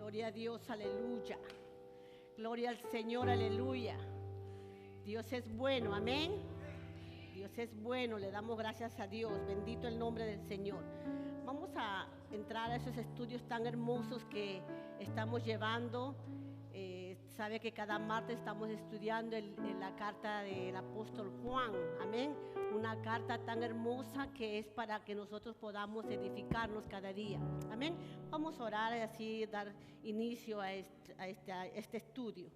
Gloria a Dios, aleluya. Gloria al Señor, aleluya. Dios es bueno, amén. Dios es bueno, le damos gracias a Dios. Bendito el nombre del Señor. Vamos a entrar a esos estudios tan hermosos que estamos llevando. Sabe que cada martes estamos estudiando la carta del apóstol Juan, amén. Una carta tan hermosa que es para que nosotros podamos edificarnos cada día, amén. Vamos a orar y así dar inicio a este estudio.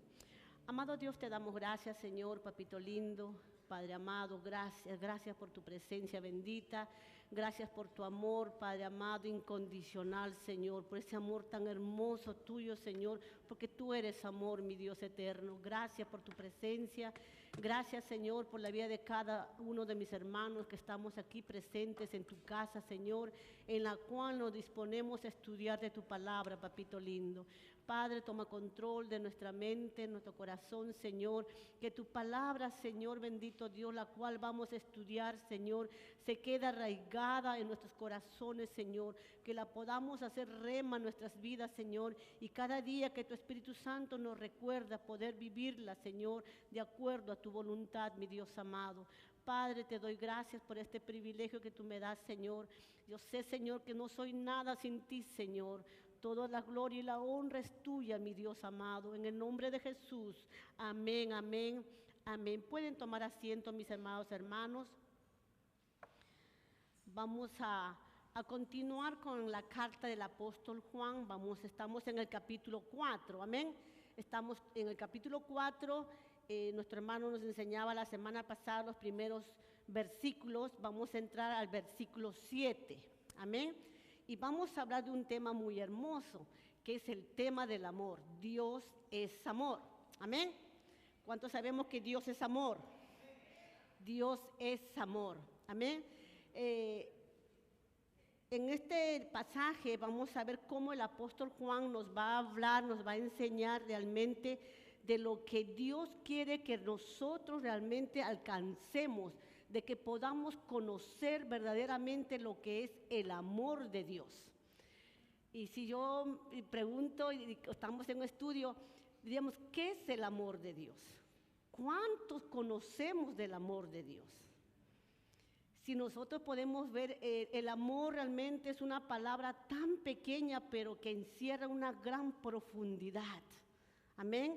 Amado Dios, te damos gracias, Señor, papito lindo, Padre amado, gracias por tu presencia bendita. Gracias por tu amor, Padre amado, incondicional, Señor, por ese amor tan hermoso tuyo, Señor, porque tú eres amor, mi Dios eterno. Gracias por tu presencia. Gracias, Señor, por la vida de cada uno de mis hermanos que estamos aquí presentes en tu casa, Señor, en la cual nos disponemos a estudiar de tu palabra, papito lindo. Padre, toma control de nuestra mente, nuestro corazón, Señor, que tu palabra, Señor, bendito Dios, la cual vamos a estudiar, Señor, se quede arraigada en nuestros corazones, Señor, que la podamos hacer rema en nuestras vidas, Señor, y cada día que tu Espíritu Santo nos recuerda poder vivirla, Señor, de acuerdo a tu voluntad, mi Dios amado. Padre, te doy gracias por este privilegio que tú me das, Señor. Yo sé, Señor, que no soy nada sin ti, Señor. Toda la gloria y la honra es tuya, mi Dios amado. En el nombre de Jesús. Amén, amén, amén. Pueden tomar asiento, mis amados hermanos. Vamos a continuar con la carta del apóstol Juan. Estamos en el capítulo 4, amén. Estamos en el capítulo 4. Nuestro hermano nos enseñaba la semana pasada los primeros versículos. Vamos a entrar al versículo 7, amén. Y vamos a hablar de un tema muy hermoso, que es el tema del amor. Dios es amor. Amén. ¿Cuántos sabemos que Dios es amor? Dios es amor. Amén. En este pasaje vamos a ver cómo el apóstol Juan nos va a hablar, nos va a enseñar realmente de lo que Dios quiere que nosotros realmente alcancemos, de que podamos conocer verdaderamente lo que es el amor de Dios. Y si yo pregunto, y estamos en un estudio, diríamos, ¿qué es el amor de Dios? ¿Cuántos conocemos del amor de Dios? Si nosotros podemos ver, el amor realmente es una palabra tan pequeña, pero que encierra una gran profundidad. Amén.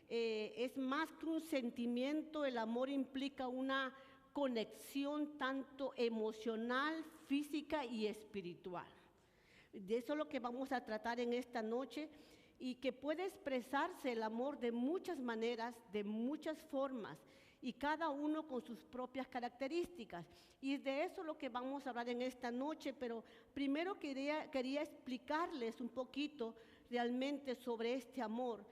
Es más que un sentimiento, el amor implica una conexión tanto emocional, física y espiritual. De eso es lo que vamos a tratar en esta noche, y que puede expresarse el amor de muchas maneras, de muchas formas, y cada uno con sus propias características. Y de eso es lo que vamos a hablar en esta noche, pero primero quería explicarles un poquito realmente sobre este amor.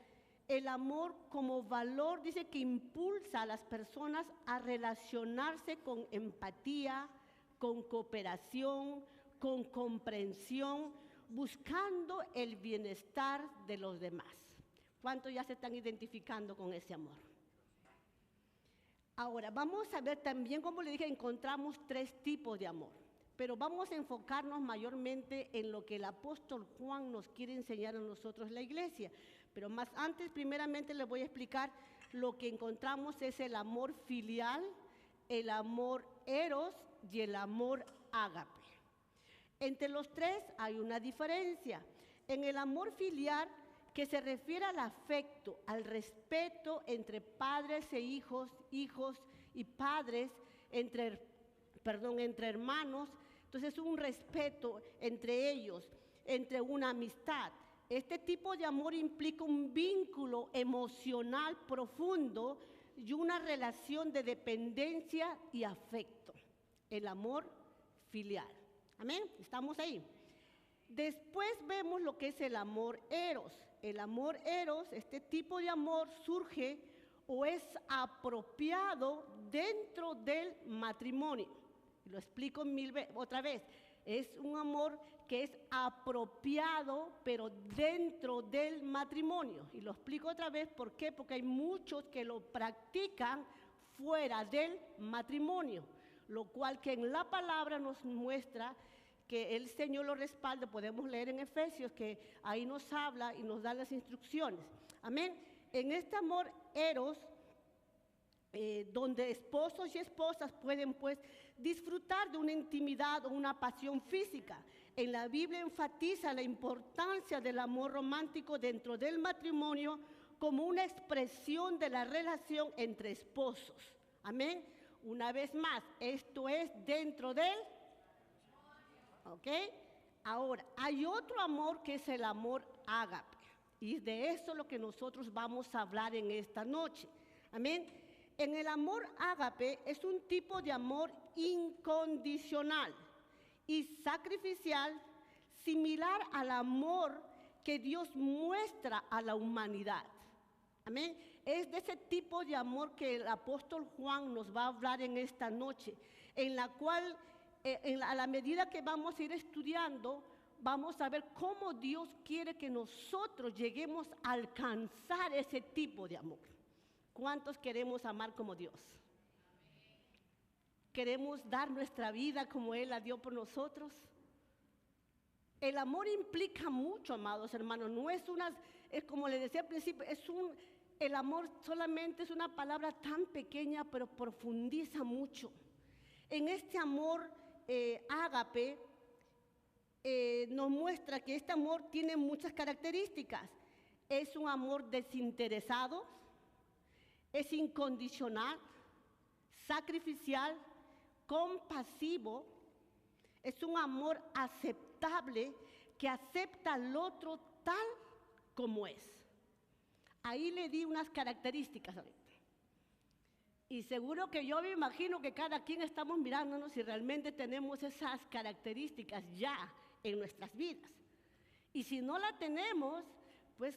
El amor como valor dice que impulsa a las personas a relacionarse con empatía, con cooperación, con comprensión, buscando el bienestar de los demás. ¿Cuántos ya se están identificando con ese amor? Ahora, vamos a ver también, como le dije, encontramos 3 tipos de amor, pero vamos a enfocarnos mayormente en lo que el apóstol Juan nos quiere enseñar a nosotros, la iglesia. Pero más antes, primeramente les voy a explicar lo que encontramos es el amor filial, el amor eros y el amor ágape. Entre los 3 hay una diferencia. En el amor filial, que se refiere al afecto, al respeto entre padres e hijos, hijos y padres, entre hermanos, entonces un respeto entre ellos, entre una amistad. Este tipo de amor implica un vínculo emocional profundo y una relación de dependencia y afecto. El amor filial. Amén, estamos ahí. Después vemos lo que es el amor eros. El amor eros, este tipo de amor surge o es apropiado dentro del matrimonio. Lo explico otra vez. Es un amor que es apropiado, pero dentro del matrimonio. Y lo explico otra vez, ¿por qué? Porque hay muchos que lo practican fuera del matrimonio, lo cual que en la palabra nos muestra que el Señor lo respalde. Podemos leer en Efesios que ahí nos habla y nos da las instrucciones. Amén. En este amor eros, donde esposos y esposas pueden pues disfrutar de una intimidad o una pasión física. En la Biblia enfatiza la importancia del amor romántico dentro del matrimonio como una expresión de la relación entre esposos. Amén. Una vez más, esto es dentro del... ¿Ok? Ahora, hay otro amor que es el amor ágape. Y de eso es lo que nosotros vamos a hablar en esta noche. Amén. En el amor ágape es un tipo de amor incondicional y sacrificial, similar al amor que Dios muestra a la humanidad. Amén. Es de ese tipo de amor que el apóstol Juan nos va a hablar en esta noche, en la cual, a la medida que vamos a ir estudiando, vamos a ver cómo Dios quiere que nosotros lleguemos a alcanzar ese tipo de amor. ¿Cuántos queremos amar como Dios? ¿Queremos dar nuestra vida como Él la dio por nosotros? El amor implica mucho, amados hermanos. No es es como les decía al principio, el amor solamente es una palabra tan pequeña, pero profundiza mucho. En este amor ágape nos muestra que este amor tiene muchas características. Es un amor desinteresado, es incondicional, sacrificial, compasivo, es un amor aceptable que acepta al otro tal como es. Ahí le di unas características ahorita. Y seguro que yo me imagino que cada quien estamos mirándonos si realmente tenemos esas características ya en nuestras vidas. Y si no la tenemos, pues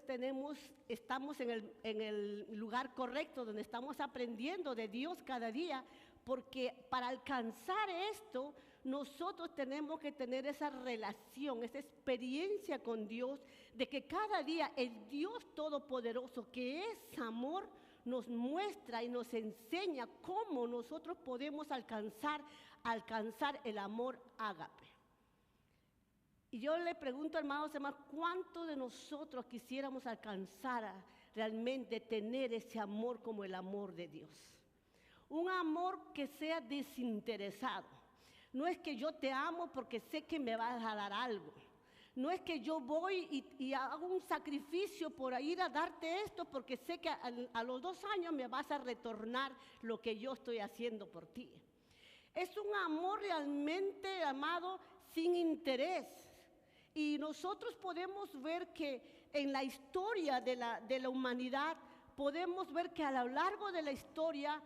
estamos en el lugar correcto, donde estamos aprendiendo de Dios cada día, porque para alcanzar esto, nosotros tenemos que tener esa relación, esa experiencia con Dios, de que cada día el Dios Todopoderoso, que es amor, nos muestra y nos enseña cómo nosotros podemos alcanzar el amor ágape. Y yo le pregunto, hermanos, ¿cuántos de nosotros quisiéramos alcanzar a realmente tener ese amor como el amor de Dios? Un amor que sea desinteresado. No es que yo te amo porque sé que me vas a dar algo. No es que yo voy y hago un sacrificio por ir a darte esto porque sé que a los 2 años me vas a retornar lo que yo estoy haciendo por ti. Es un amor realmente, amado, sin interés. Y nosotros podemos ver que en la historia de la humanidad, podemos ver que a lo largo de la historia,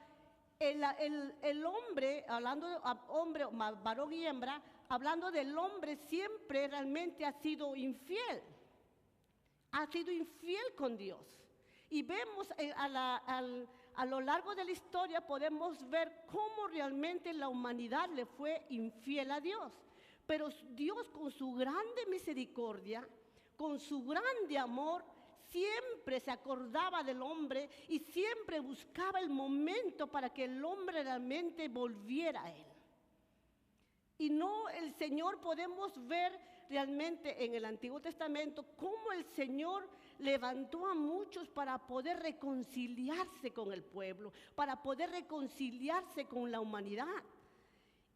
el hombre, hablando de hombre, varón y hembra, hablando del hombre, siempre realmente ha sido infiel con Dios. Y vemos a lo largo de la historia, podemos ver cómo realmente la humanidad le fue infiel a Dios. Pero Dios, con su grande misericordia, con su grande amor, siempre se acordaba del hombre y siempre buscaba el momento para que el hombre realmente volviera a Él. Y no, el Señor, podemos ver realmente en el Antiguo Testamento cómo el Señor levantó a muchos para poder reconciliarse con el pueblo, para poder reconciliarse con la humanidad.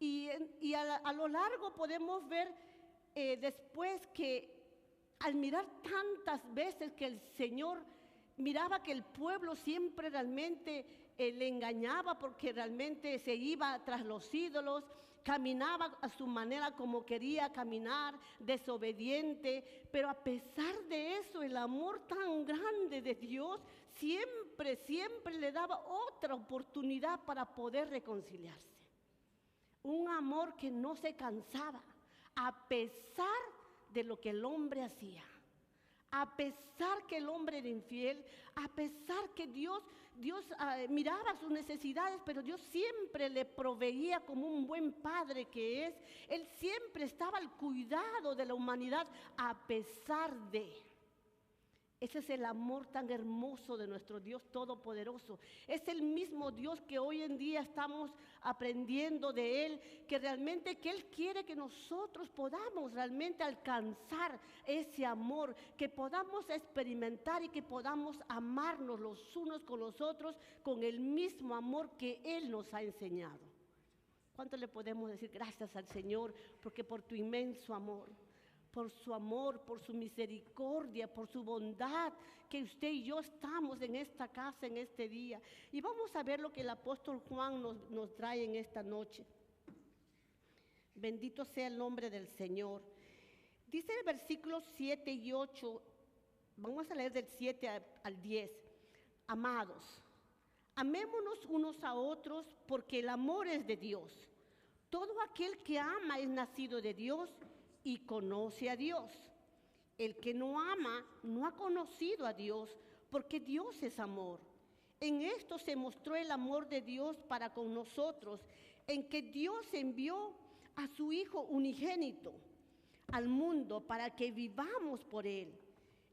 Y a lo largo podemos ver después que al mirar tantas veces que el Señor miraba que el pueblo siempre realmente le engañaba, porque realmente se iba tras los ídolos, caminaba a su manera como quería caminar, desobediente, pero a pesar de eso, el amor tan grande de Dios siempre le daba otra oportunidad para poder reconciliarse. Un amor que no se cansaba, a pesar de lo que el hombre hacía, a pesar que el hombre era infiel, a pesar que Dios miraba sus necesidades, pero Dios siempre le proveía como un buen padre que es. Él siempre estaba al cuidado de la humanidad, a pesar de. Ese es el amor tan hermoso de nuestro Dios Todopoderoso. Es el mismo Dios que hoy en día estamos aprendiendo de Él, que realmente que Él quiere que nosotros podamos realmente alcanzar ese amor, que podamos experimentar y que podamos amarnos los unos con los otros con el mismo amor que Él nos ha enseñado. ¿Cuánto le podemos decir gracias al Señor? Porque por tu inmenso amor, por su amor, por su misericordia, por su bondad, que usted y yo estamos en esta casa en este día. Y vamos a ver lo que el apóstol Juan nos trae en esta noche. Bendito sea el nombre del Señor. Dice el versículo 7 y 8, vamos a leer del 7 al 10. Amados, amémonos unos a otros porque el amor es de Dios. Todo aquel que ama es nacido de Dios y conoce a Dios. El que no ama no ha conocido a Dios, porque Dios es amor. En esto se mostró el amor de Dios para con nosotros, en que Dios envió a su Hijo unigénito al mundo para que vivamos por Él.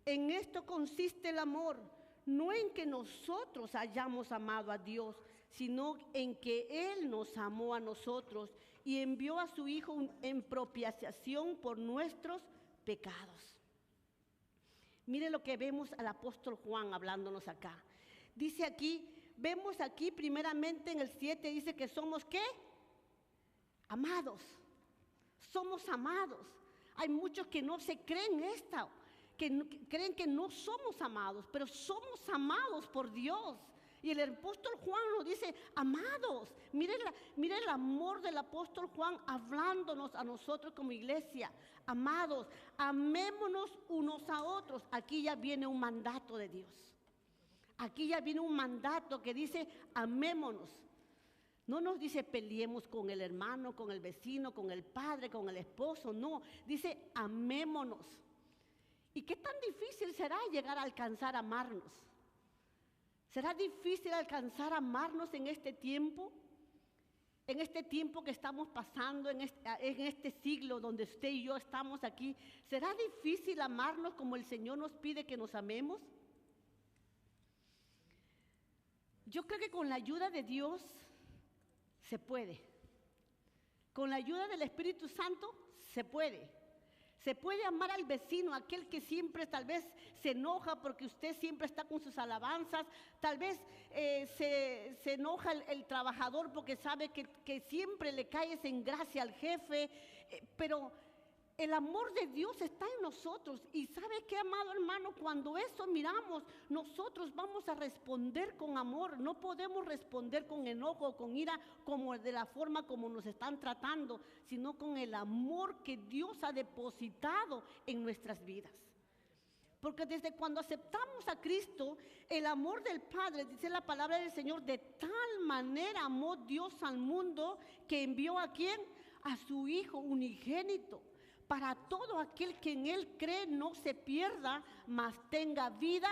En esto consiste el amor, no en que nosotros hayamos amado a Dios, sino en que Él nos amó a nosotros y envió a su Hijo en propiciación por nuestros pecados. Mire lo que vemos al apóstol Juan hablándonos acá. Dice aquí, vemos aquí primeramente en el 7, dice que somos ¿qué? Amados. Somos amados. Hay muchos que no se creen esta, que creen que no somos amados, pero somos amados por Dios. Y el apóstol Juan nos dice, amados, mire el amor del apóstol Juan hablándonos a nosotros como iglesia. Amados, amémonos unos a otros. Aquí ya viene un mandato de Dios. Aquí ya viene un mandato que dice, amémonos. No nos dice peleemos con el hermano, con el vecino, con el padre, con el esposo. No, dice amémonos. ¿Y qué tan difícil será llegar a alcanzar a amarnos? ¿Será difícil alcanzar a amarnos en este tiempo? En este tiempo que estamos pasando, en este siglo donde usted y yo estamos aquí, ¿será difícil amarnos como el Señor nos pide que nos amemos? Yo creo que con la ayuda de Dios se puede. Con la ayuda del Espíritu Santo se puede. Se puede amar al vecino, aquel que siempre tal vez se enoja porque usted siempre está con sus alabanzas. Tal vez se enoja el trabajador porque sabe que siempre le caes en gracia al jefe. Pero el amor de Dios está en nosotros. Y ¿sabe qué, amado hermano? Cuando eso miramos, nosotros vamos a responder con amor. No podemos responder con enojo o con ira como de la forma como nos están tratando, sino con el amor que Dios ha depositado en nuestras vidas. Porque desde cuando aceptamos a Cristo, el amor del Padre, dice la palabra del Señor, de tal manera amó Dios al mundo que envió ¿a quién? A su Hijo unigénito, para todo aquel que en Él cree no se pierda, mas tenga vida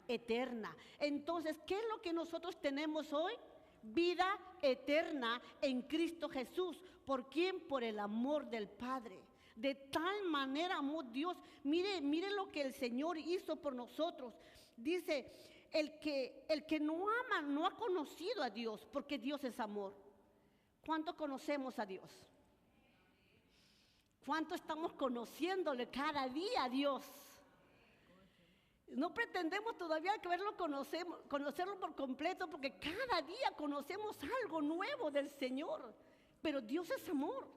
eterna. Entonces, ¿qué es lo que nosotros tenemos hoy? Vida eterna en Cristo Jesús. ¿Por quién? Por el amor del Padre. De tal manera amó Dios. Mire lo que el Señor hizo por nosotros. Dice, el que no ama no ha conocido a Dios, porque Dios es amor. ¿Cuánto conocemos a Dios? ¿Cuánto estamos conociéndole cada día a Dios? No pretendemos todavía conocerlo por completo, porque cada día conocemos algo nuevo del Señor. Pero Dios es amor.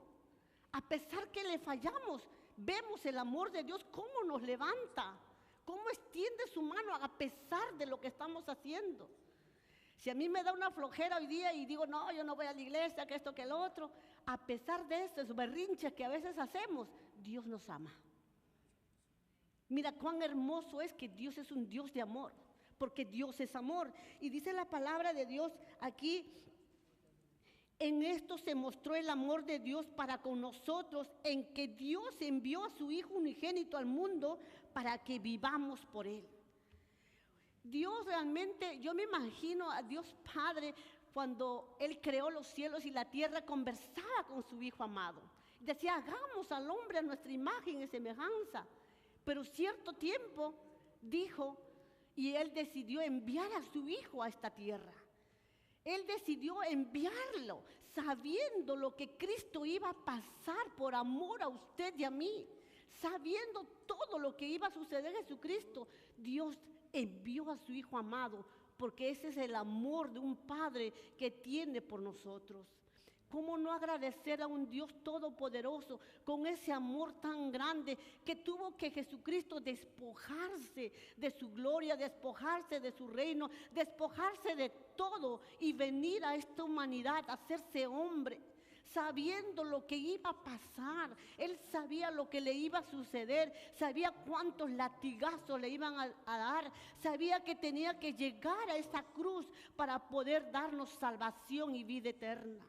A pesar que le fallamos, vemos el amor de Dios, cómo nos levanta, cómo extiende su mano a pesar de lo que estamos haciendo. Si a mí me da una flojera hoy día y digo, no, yo no voy a la iglesia, que esto, que lo otro, a pesar de esos berrinches que a veces hacemos, Dios nos ama. Mira cuán hermoso es que Dios es un Dios de amor, porque Dios es amor. Y dice la palabra de Dios aquí, en esto se mostró el amor de Dios para con nosotros, en que Dios envió a su Hijo unigénito al mundo para que vivamos por Él. Dios realmente, yo me imagino a Dios Padre cuando Él creó los cielos y la tierra, conversaba con su Hijo amado. Decía, hagamos al hombre a nuestra imagen y semejanza. Pero cierto tiempo dijo, y Él decidió enviar a su Hijo a esta tierra. Él decidió enviarlo, sabiendo lo que Cristo iba a pasar por amor a usted y a mí. Sabiendo todo lo que iba a suceder en Jesucristo, Dios envió a su Hijo amado, porque ese es el amor de un Padre que tiene por nosotros. ¿Cómo no agradecer a un Dios todopoderoso con ese amor tan grande que tuvo que Jesucristo despojarse de su gloria, despojarse de su reino, despojarse de todo y venir a esta humanidad, a hacerse hombre? Sabiendo lo que iba a pasar, Él sabía lo que le iba a suceder, sabía cuántos latigazos le iban a dar, sabía que tenía que llegar a esa cruz para poder darnos salvación y vida eterna.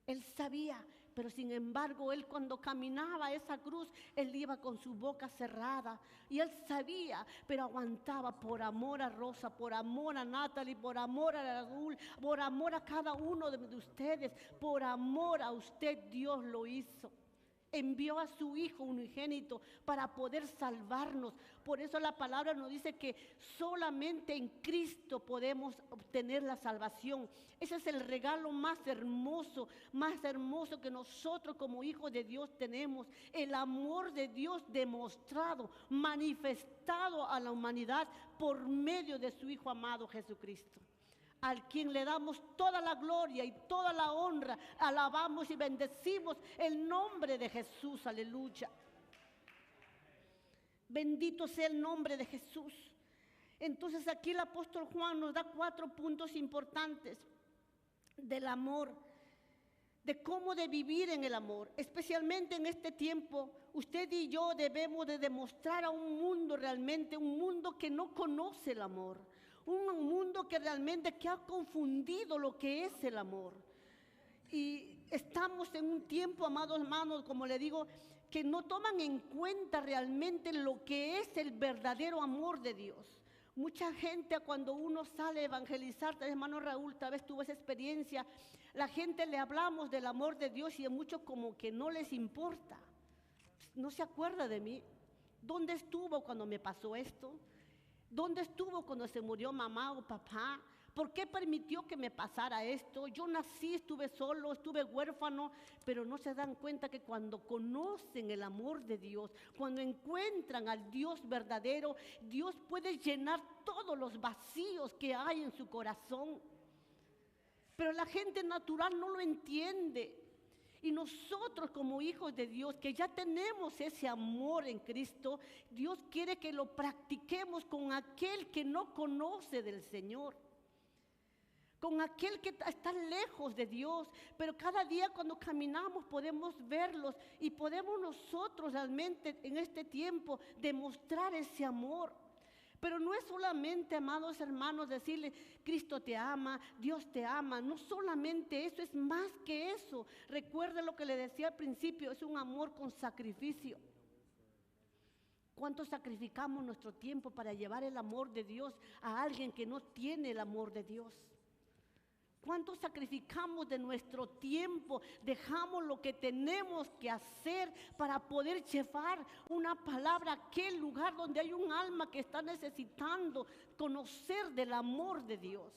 Él sabía, pero sin embargo, Él cuando caminaba a esa cruz, Él iba con su boca cerrada. Y Él sabía, pero aguantaba por amor a Rosa, por amor a Natalie, por amor a Raúl, por amor a cada uno de ustedes, por amor a usted Dios lo hizo. Envió a su Hijo unigénito para poder salvarnos. Por eso la palabra nos dice que solamente en Cristo podemos obtener la salvación. Ese es el regalo más hermoso que nosotros como hijos de Dios tenemos. El amor de Dios demostrado, manifestado a la humanidad por medio de su Hijo amado Jesucristo, al quien le damos toda la gloria y toda la honra, alabamos y bendecimos el nombre de Jesús, aleluya. Bendito sea el nombre de Jesús. Entonces aquí el apóstol Juan nos da 4 puntos importantes del amor, de cómo de vivir en el amor. Especialmente en este tiempo, usted y yo debemos de demostrar a un mundo realmente, un mundo que no conoce el amor. Un mundo que realmente ha confundido lo que es el amor. Y estamos en un tiempo, amados hermanos, como le digo, que no toman en cuenta realmente lo que es el verdadero amor de Dios. Mucha gente cuando uno sale a evangelizar, hermano Raúl, tal vez tuvo esa experiencia, la gente le hablamos del amor de Dios y a muchos como que no les importa. No se acuerda de mí. ¿Dónde estuvo cuando me pasó esto? ¿Dónde estuvo cuando se murió mamá o papá? ¿Por qué permitió que me pasara esto? Yo nací, estuve solo, estuve huérfano, pero no se dan cuenta que cuando conocen el amor de Dios, cuando encuentran al Dios verdadero, Dios puede llenar todos los vacíos que hay en su corazón. Pero la gente natural no lo entiende. Y nosotros como hijos de Dios, que ya tenemos ese amor en Cristo, Dios quiere que lo practiquemos con aquel que no conoce del Señor, con aquel que está lejos de Dios. Pero cada día cuando caminamos podemos verlos y podemos nosotros realmente en este tiempo demostrar ese amor. Pero no es solamente, amados hermanos, decirle, Cristo te ama, Dios te ama. No solamente eso, es más que eso. Recuerde lo que le decía al principio, es un amor con sacrificio. ¿Cuánto sacrificamos nuestro tiempo para llevar el amor de Dios a alguien que no tiene el amor de Dios? ¿Cuánto sacrificamos de nuestro tiempo? Dejamos lo que tenemos que hacer para poder llevar una palabra a aquel lugar donde hay un alma que está necesitando conocer del amor de Dios.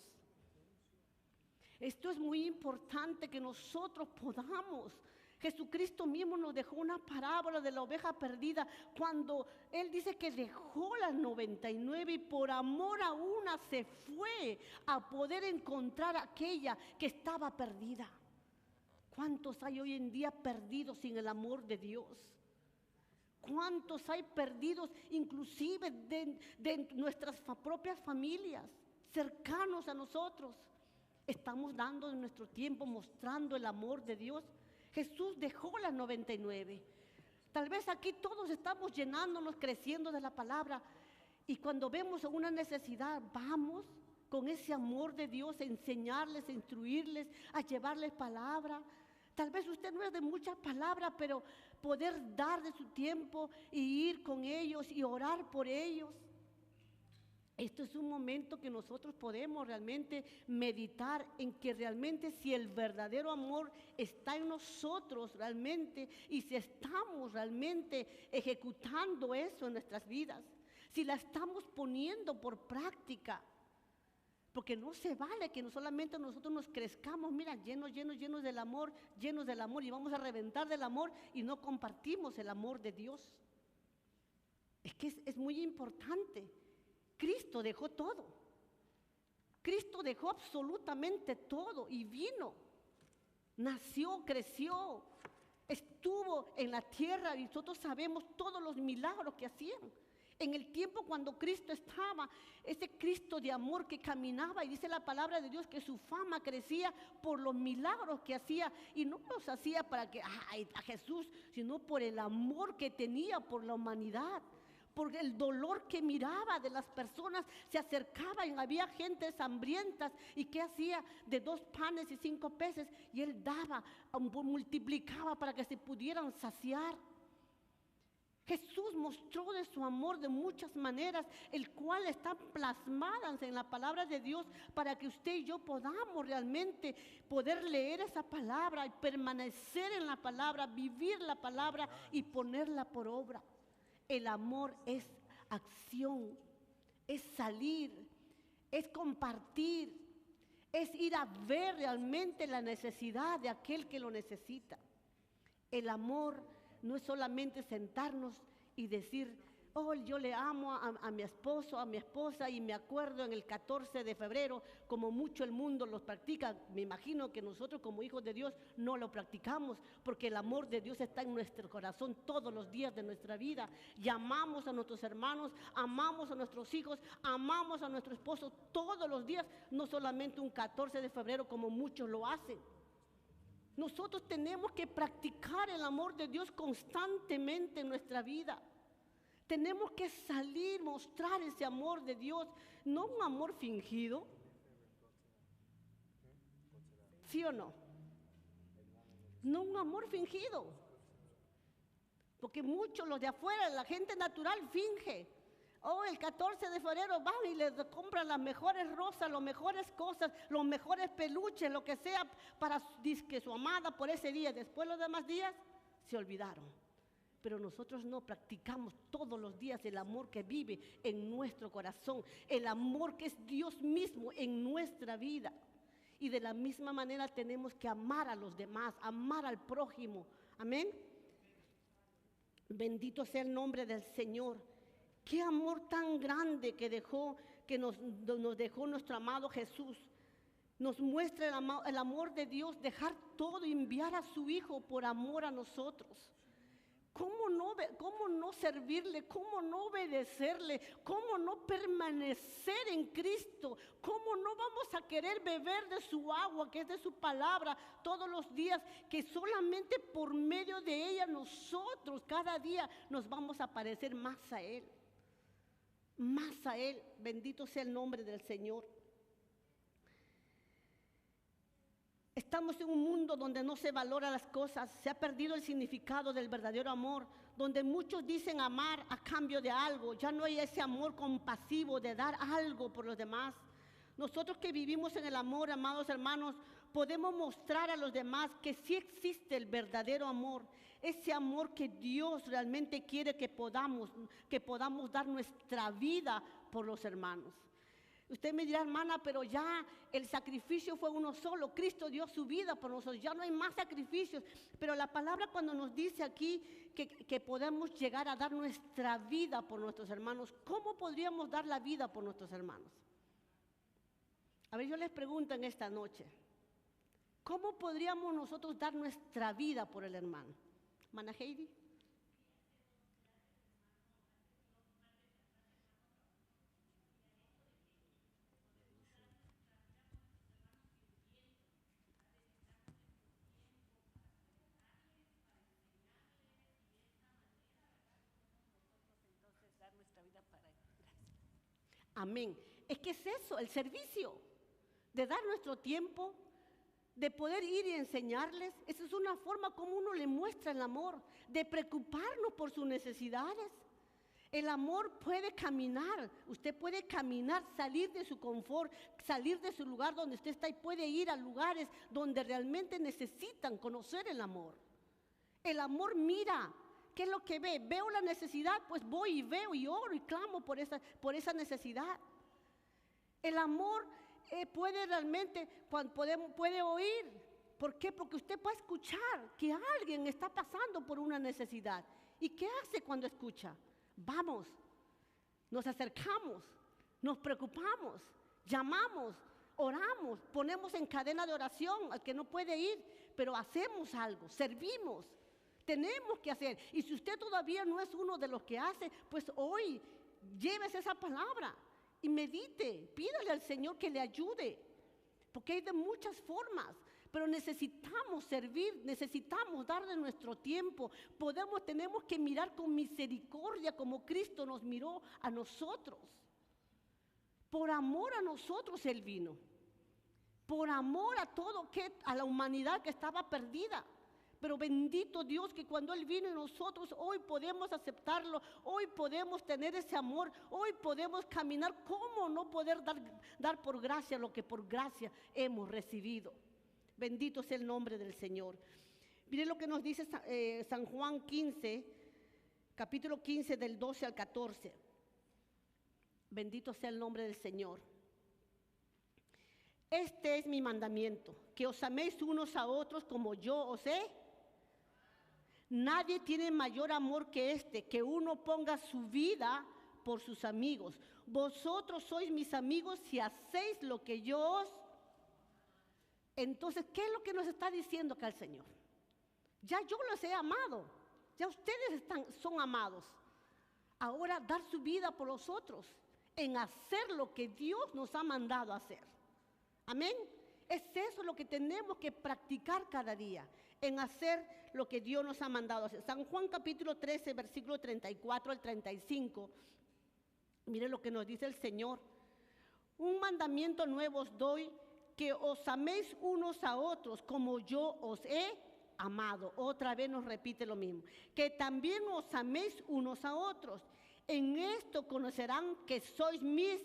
Esto es muy importante que nosotros podamos. Jesucristo mismo nos dejó una parábola de la oveja perdida cuando Él dice que dejó las 99 y por amor a una se fue a poder encontrar aquella que estaba perdida. ¿Cuántos hay hoy en día perdidos sin el amor de Dios? ¿Cuántos hay perdidos inclusive de nuestras propias familias, cercanos a nosotros? Estamos dando nuestro tiempo mostrando el amor de Dios. Jesús dejó las 99. Tal vez aquí todos estamos llenándonos, creciendo de la palabra. Y cuando vemos una necesidad, vamos con ese amor de Dios a enseñarles, a instruirles, a llevarles palabra. Tal vez usted no es de muchas palabras, pero poder dar de su tiempo y ir con ellos y orar por ellos. Esto es un momento que nosotros podemos realmente meditar en que realmente si el verdadero amor está en nosotros realmente y si estamos realmente ejecutando eso en nuestras vidas. si la estamos poniendo por práctica. Porque no se vale que no solamente nosotros nos crezcamos, mira, llenos del amor, y vamos a reventar del amor y no compartimos el amor de Dios. Es que es muy importante. Cristo dejó todo. Cristo dejó absolutamente todo y vino. Nació, creció, estuvo en la tierra y nosotros sabemos todos los milagros que hacían. En el tiempo cuando Cristo estaba, ese Cristo de amor que caminaba, y dice la palabra de Dios que su fama crecía por los milagros que hacía, y no los hacía para que, a Jesús, sino por el amor que tenía por la humanidad, por el dolor que miraba de las personas. Se acercaban, había gentes hambrientas, y ¿qué hacía? De 2 panes y 5 peces, y él daba, multiplicaba para que se pudieran saciar. Jesús mostró de su amor de muchas maneras, el cual está plasmadas en la palabra de Dios, para que usted y yo podamos realmente poder leer esa palabra y permanecer en la palabra, vivir la palabra y ponerla por obra. El amor es acción, es salir, es compartir, es ir a ver realmente la necesidad de aquel que lo necesita. El amor no es solamente sentarnos y decir, oh, yo le amo a mi esposo, a mi esposa, y me acuerdo en el 14 de febrero, como mucho el mundo los practica. Me imagino que nosotros como hijos de Dios no lo practicamos, porque el amor de Dios está en nuestro corazón todos los días de nuestra vida. Y amamos a nuestros hermanos, amamos a nuestros hijos, amamos a nuestro esposo todos los días, no solamente un 14 de febrero como muchos lo hacen. Nosotros tenemos que practicar el amor de Dios constantemente en nuestra vida. Tenemos que salir, mostrar ese amor de Dios, no un amor fingido. ¿Sí o no? No un amor fingido. Porque muchos, los de afuera, la gente natural finge. Oh, el 14 de febrero van y les compran las mejores rosas, las mejores cosas, los mejores peluches, lo que sea, para que su amada por ese día. Después los demás días se olvidaron. Pero nosotros no practicamos todos los días el amor que vive en nuestro corazón, el amor que es Dios mismo en nuestra vida. Y de la misma manera tenemos que amar a los demás, amar al prójimo. Amén. Bendito sea el nombre del Señor. Qué amor tan grande que nos dejó nuestro amado Jesús. Nos muestra el amor de Dios, dejar todo y enviar a su Hijo por amor a nosotros. ¿Cómo no servirle? ¿Cómo no obedecerle? ¿Cómo no permanecer en Cristo? ¿Cómo no vamos a querer beber de su agua, que es de su palabra, todos los días? Que solamente por medio de ella nosotros cada día nos vamos a parecer más a Él. Más a Él. Bendito sea el nombre del Señor. Estamos en un mundo donde no se valora las cosas, se ha perdido el significado del verdadero amor, donde muchos dicen amar a cambio de algo. Ya no hay ese amor compasivo de dar algo por los demás. Nosotros que vivimos en el amor, amados hermanos, podemos mostrar a los demás que sí existe el verdadero amor, ese amor que Dios realmente quiere que podamos dar nuestra vida por los hermanos. Usted me dirá, hermana, pero ya el sacrificio fue uno solo. Cristo dio su vida por nosotros, ya no hay más sacrificios. Pero la palabra cuando nos dice aquí que podemos llegar a dar nuestra vida por nuestros hermanos, ¿cómo podríamos dar la vida por nuestros hermanos? A ver, yo les pregunto en esta noche, ¿cómo podríamos nosotros dar nuestra vida por el hermano? ¿Hermana Heidi? Amén. Es que es eso, el servicio, de dar nuestro tiempo, de poder ir y enseñarles. Esa es una forma como uno le muestra el amor, de preocuparnos por sus necesidades. El amor puede caminar, usted puede caminar, salir de su confort, salir de su lugar donde usted está y puede ir a lugares donde realmente necesitan conocer el amor. El amor mira, ¿qué es lo que ve? Veo la necesidad, pues voy y veo y oro y clamo por esa necesidad. El amor puede realmente, puede oír. ¿Por qué? Porque usted puede escuchar que alguien está pasando por una necesidad. ¿Y qué hace cuando escucha? Vamos, nos acercamos, nos preocupamos, llamamos, oramos, ponemos en cadena de oración al que no puede ir, pero hacemos algo, servimos, tenemos que hacer. Y si usted todavía no es uno de los que hace, pues hoy llévese esa palabra y medite, pídale al Señor que le ayude, porque hay de muchas formas. Pero necesitamos servir, necesitamos darle nuestro tiempo. Tenemos que mirar con misericordia como Cristo nos miró a nosotros. Por amor a nosotros Él vino. Por amor a la humanidad que estaba perdida. Pero bendito Dios que cuando Él vino y nosotros hoy podemos aceptarlo, hoy podemos tener ese amor, hoy podemos caminar. ¿Cómo no poder dar por gracia lo que por gracia hemos recibido? Bendito sea el nombre del Señor. Miren lo que nos dice San Juan 15, capítulo 15 del 12 al 14. Bendito sea el nombre del Señor. Este es mi mandamiento, que os améis unos a otros como yo os he. Nadie tiene mayor amor que este, que uno ponga su vida por sus amigos. Vosotros sois mis amigos si hacéis lo que yo os. Entonces, ¿qué es lo que nos está diciendo acá el Señor? Ya yo los he amado, ya ustedes son amados. Ahora dar su vida por los otros, en hacer lo que Dios nos ha mandado a hacer. Amén. Es eso lo que tenemos que practicar cada día, en hacer lo que Dios nos ha mandado a hacer. San Juan capítulo 13, versículo 34 al 35. Mire lo que nos dice el Señor. Un mandamiento nuevo os doy, que os améis unos a otros como yo os he amado. Otra vez nos repite lo mismo. Que también os améis unos a otros. En esto conocerán que sois mis.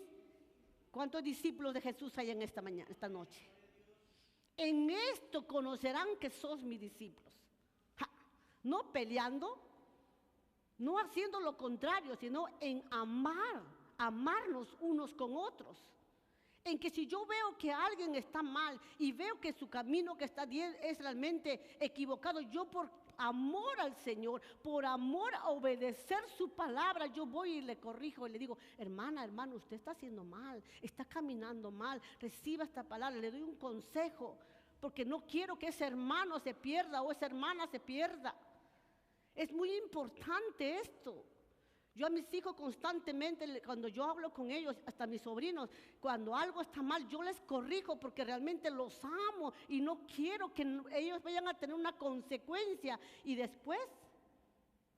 ¿Cuántos discípulos de Jesús hay en esta noche? En esto conocerán que sois mis discípulos. No peleando, no haciendo lo contrario, sino en amarnos unos con otros. En que si yo veo que alguien está mal y veo que su camino que está bien es realmente equivocado, yo por amor al Señor, por amor a obedecer su palabra, yo voy y le corrijo y le digo, hermana, hermano, usted está haciendo mal, está caminando mal, reciba esta palabra, le doy un consejo, porque no quiero que ese hermano se pierda o esa hermana se pierda. Es muy importante esto. Yo a mis hijos constantemente, cuando yo hablo con ellos, hasta mis sobrinos, cuando algo está mal, yo les corrijo porque realmente los amo y no quiero que ellos vayan a tener una consecuencia. Y después,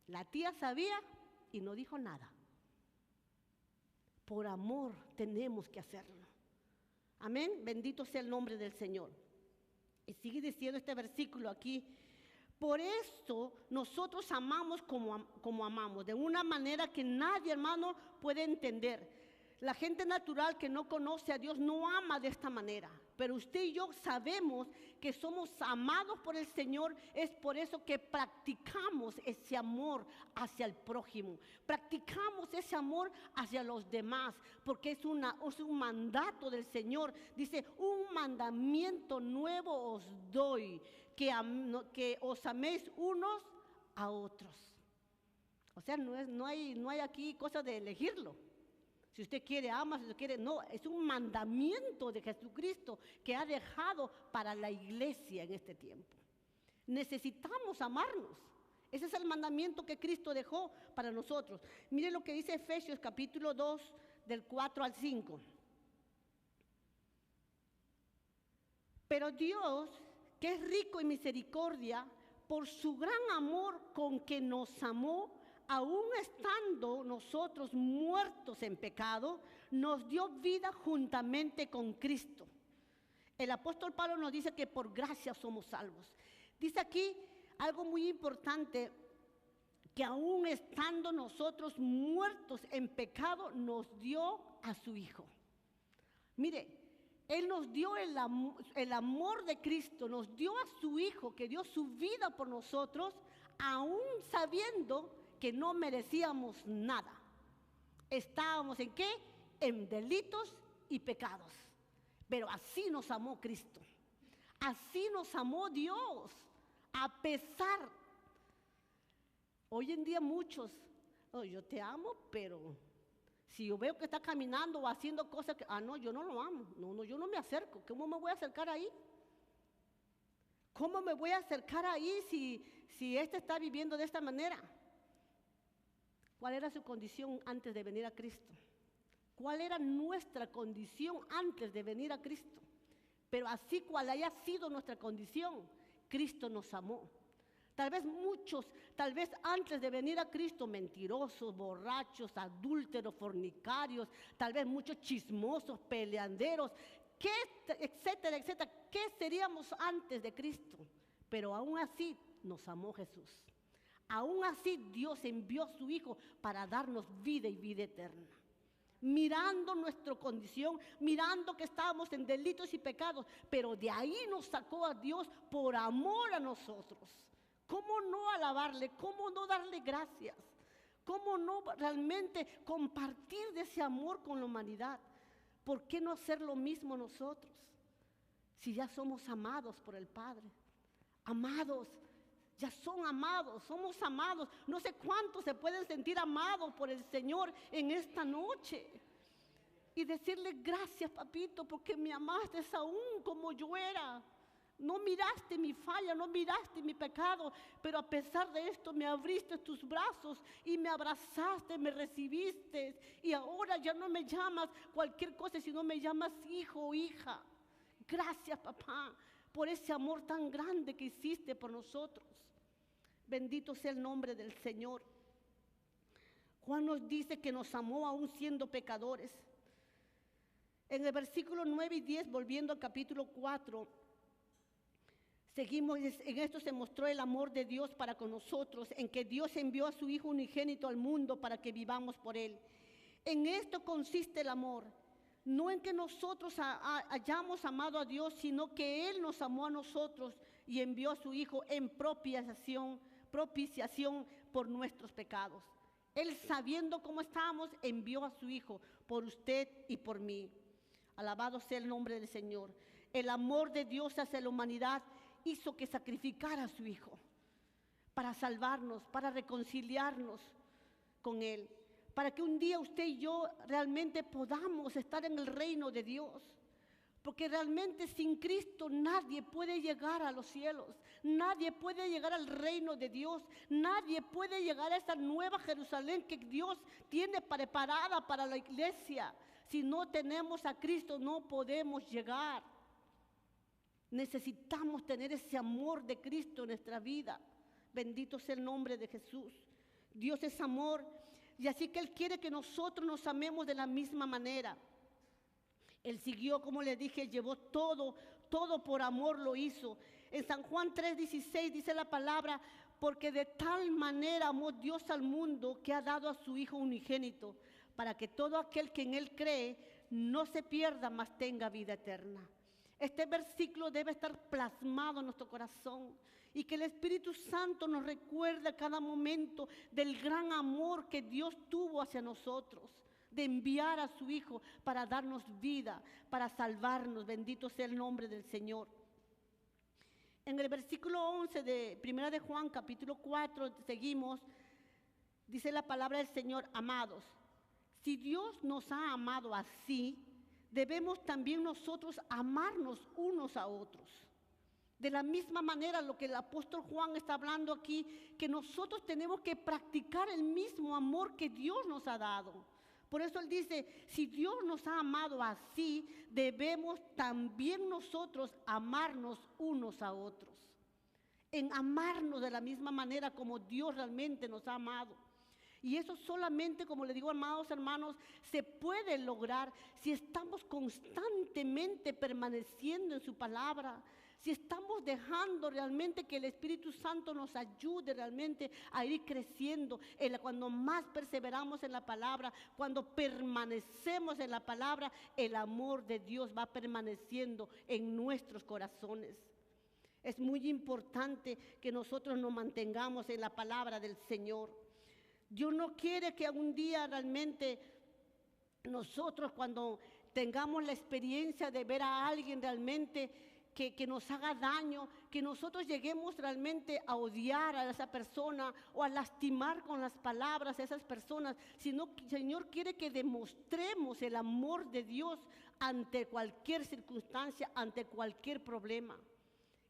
la tía sabía y no dijo nada. Por amor tenemos que hacerlo. Amén, bendito sea el nombre del Señor. Y sigue diciendo este versículo aquí. Por esto nosotros amamos como amamos, de una manera que nadie, hermano, puede entender. La gente natural que no conoce a Dios no ama de esta manera. Pero usted y yo sabemos que somos amados por el Señor. Es por eso que practicamos ese amor hacia el prójimo. Practicamos ese amor hacia los demás. Porque es un mandato del Señor. Dice, un mandamiento nuevo os doy. Que os améis unos a otros. O sea, no hay aquí cosa de elegirlo. Si usted quiere, ama, si usted quiere, no. Es un mandamiento de Jesucristo que ha dejado para la iglesia en este tiempo. Necesitamos amarnos. Ese es el mandamiento que Cristo dejó para nosotros. Mire lo que dice Efesios capítulo 2, del 4 al 5. Pero Dios, que es rico en misericordia, por su gran amor con que nos amó, aún estando nosotros muertos en pecado, nos dio vida juntamente con Cristo. El apóstol Pablo nos dice que por gracia somos salvos. Dice aquí algo muy importante, que aún estando nosotros muertos en pecado, nos dio a su Hijo. Mire, Él nos dio el amor de Cristo, nos dio a su Hijo, que dio su vida por nosotros, aún sabiendo que no merecíamos nada. Estábamos ¿en qué? En delitos y pecados. Pero así nos amó Cristo. Así nos amó Dios. A pesar. Hoy en día muchos, oh, yo te amo, pero si yo veo que está caminando o haciendo cosas que, no, yo no lo amo. No, yo no me acerco. ¿Cómo me voy a acercar ahí? ¿Cómo me voy a acercar ahí si este está viviendo de esta manera? ¿Cuál era su condición antes de venir a Cristo? ¿Cuál era nuestra condición antes de venir a Cristo? Pero así cual haya sido nuestra condición, Cristo nos amó. Tal vez muchos, tal vez antes de venir a Cristo, mentirosos, borrachos, adúlteros, fornicarios, tal vez muchos chismosos, peleanderos, etcétera, etcétera. ¿Qué seríamos antes de Cristo? Pero aún así nos amó Jesús. Aún así Dios envió a su Hijo para darnos vida y vida eterna. Mirando nuestra condición, mirando que estábamos en delitos y pecados, pero de ahí nos sacó a Dios por amor a nosotros. ¿Cómo no alabarle? ¿Cómo no darle gracias? ¿Cómo no realmente compartir de ese amor con la humanidad? ¿Por qué no hacer lo mismo nosotros? Si ya somos amados por el Padre. Amados, ya son amados, somos amados. No sé cuántos se pueden sentir amados por el Señor en esta noche. Y decirle gracias, papito, porque me amaste aún como yo era. No miraste mi falla, no miraste mi pecado, pero a pesar de esto me abriste tus brazos y me abrazaste, me recibiste. Y ahora ya no me llamas cualquier cosa, sino me llamas hijo o hija. Gracias, papá, por ese amor tan grande que hiciste por nosotros. Bendito sea el nombre del Señor. Juan nos dice que nos amó aún siendo pecadores. En el versículo 9 y 10, volviendo al capítulo 4, seguimos, en esto se mostró el amor de Dios para con nosotros, en que Dios envió a su Hijo unigénito al mundo para que vivamos por Él. En esto consiste el amor, no en que nosotros hayamos amado a Dios, sino que Él nos amó a nosotros y envió a su Hijo en propiciación por nuestros pecados. Él, sabiendo cómo estábamos, envió a su Hijo por usted y por mí. Alabado sea el nombre del Señor. El amor de Dios hacia la humanidad hizo que sacrificara a su Hijo para salvarnos, para reconciliarnos con Él, para que un día usted y yo realmente podamos estar en el reino de Dios. Porque realmente sin Cristo nadie puede llegar a los cielos, nadie puede llegar al reino de Dios, nadie puede llegar a esa nueva Jerusalén que Dios tiene preparada para la iglesia. Si no tenemos a Cristo no podemos llegar. Necesitamos tener ese amor de Cristo en nuestra vida. Bendito sea el nombre de Jesús. Dios es amor y así que Él quiere que nosotros nos amemos de la misma manera. Él siguió, como le dije, llevó todo por amor lo hizo. En San Juan 3:16 dice la palabra, porque de tal manera amó Dios al mundo que ha dado a su Hijo unigénito, para que todo aquel que en Él cree no se pierda, mas tenga vida eterna. Este versículo debe estar plasmado en nuestro corazón y que el Espíritu Santo nos recuerde a cada momento del gran amor que Dios tuvo hacia nosotros, de enviar a su Hijo para darnos vida, para salvarnos. Bendito sea el nombre del Señor. En el versículo 11 de 1 de Juan, capítulo 4, seguimos, dice la palabra del Señor: amados, si Dios nos ha amado así, debemos también nosotros amarnos unos a otros. De la misma manera, lo que el apóstol Juan está hablando aquí, que nosotros tenemos que practicar el mismo amor que Dios nos ha dado. Por eso él dice, si Dios nos ha amado así, debemos también nosotros amarnos unos a otros. En amarnos de la misma manera como Dios realmente nos ha amado. Y eso solamente, como le digo, amados hermanos, se puede lograr si estamos constantemente permaneciendo en su palabra, si estamos dejando realmente que el Espíritu Santo nos ayude realmente a ir creciendo. Cuando más perseveramos en la palabra, cuando permanecemos en la palabra, el amor de Dios va permaneciendo en nuestros corazones. Es muy importante que nosotros nos mantengamos en la palabra del Señor. Dios no quiere que algún día realmente nosotros, cuando tengamos la experiencia de ver a alguien realmente que nos haga daño, que nosotros lleguemos realmente a odiar a esa persona o a lastimar con las palabras a esas personas, sino que el Señor quiere que demostremos el amor de Dios ante cualquier circunstancia, ante cualquier problema.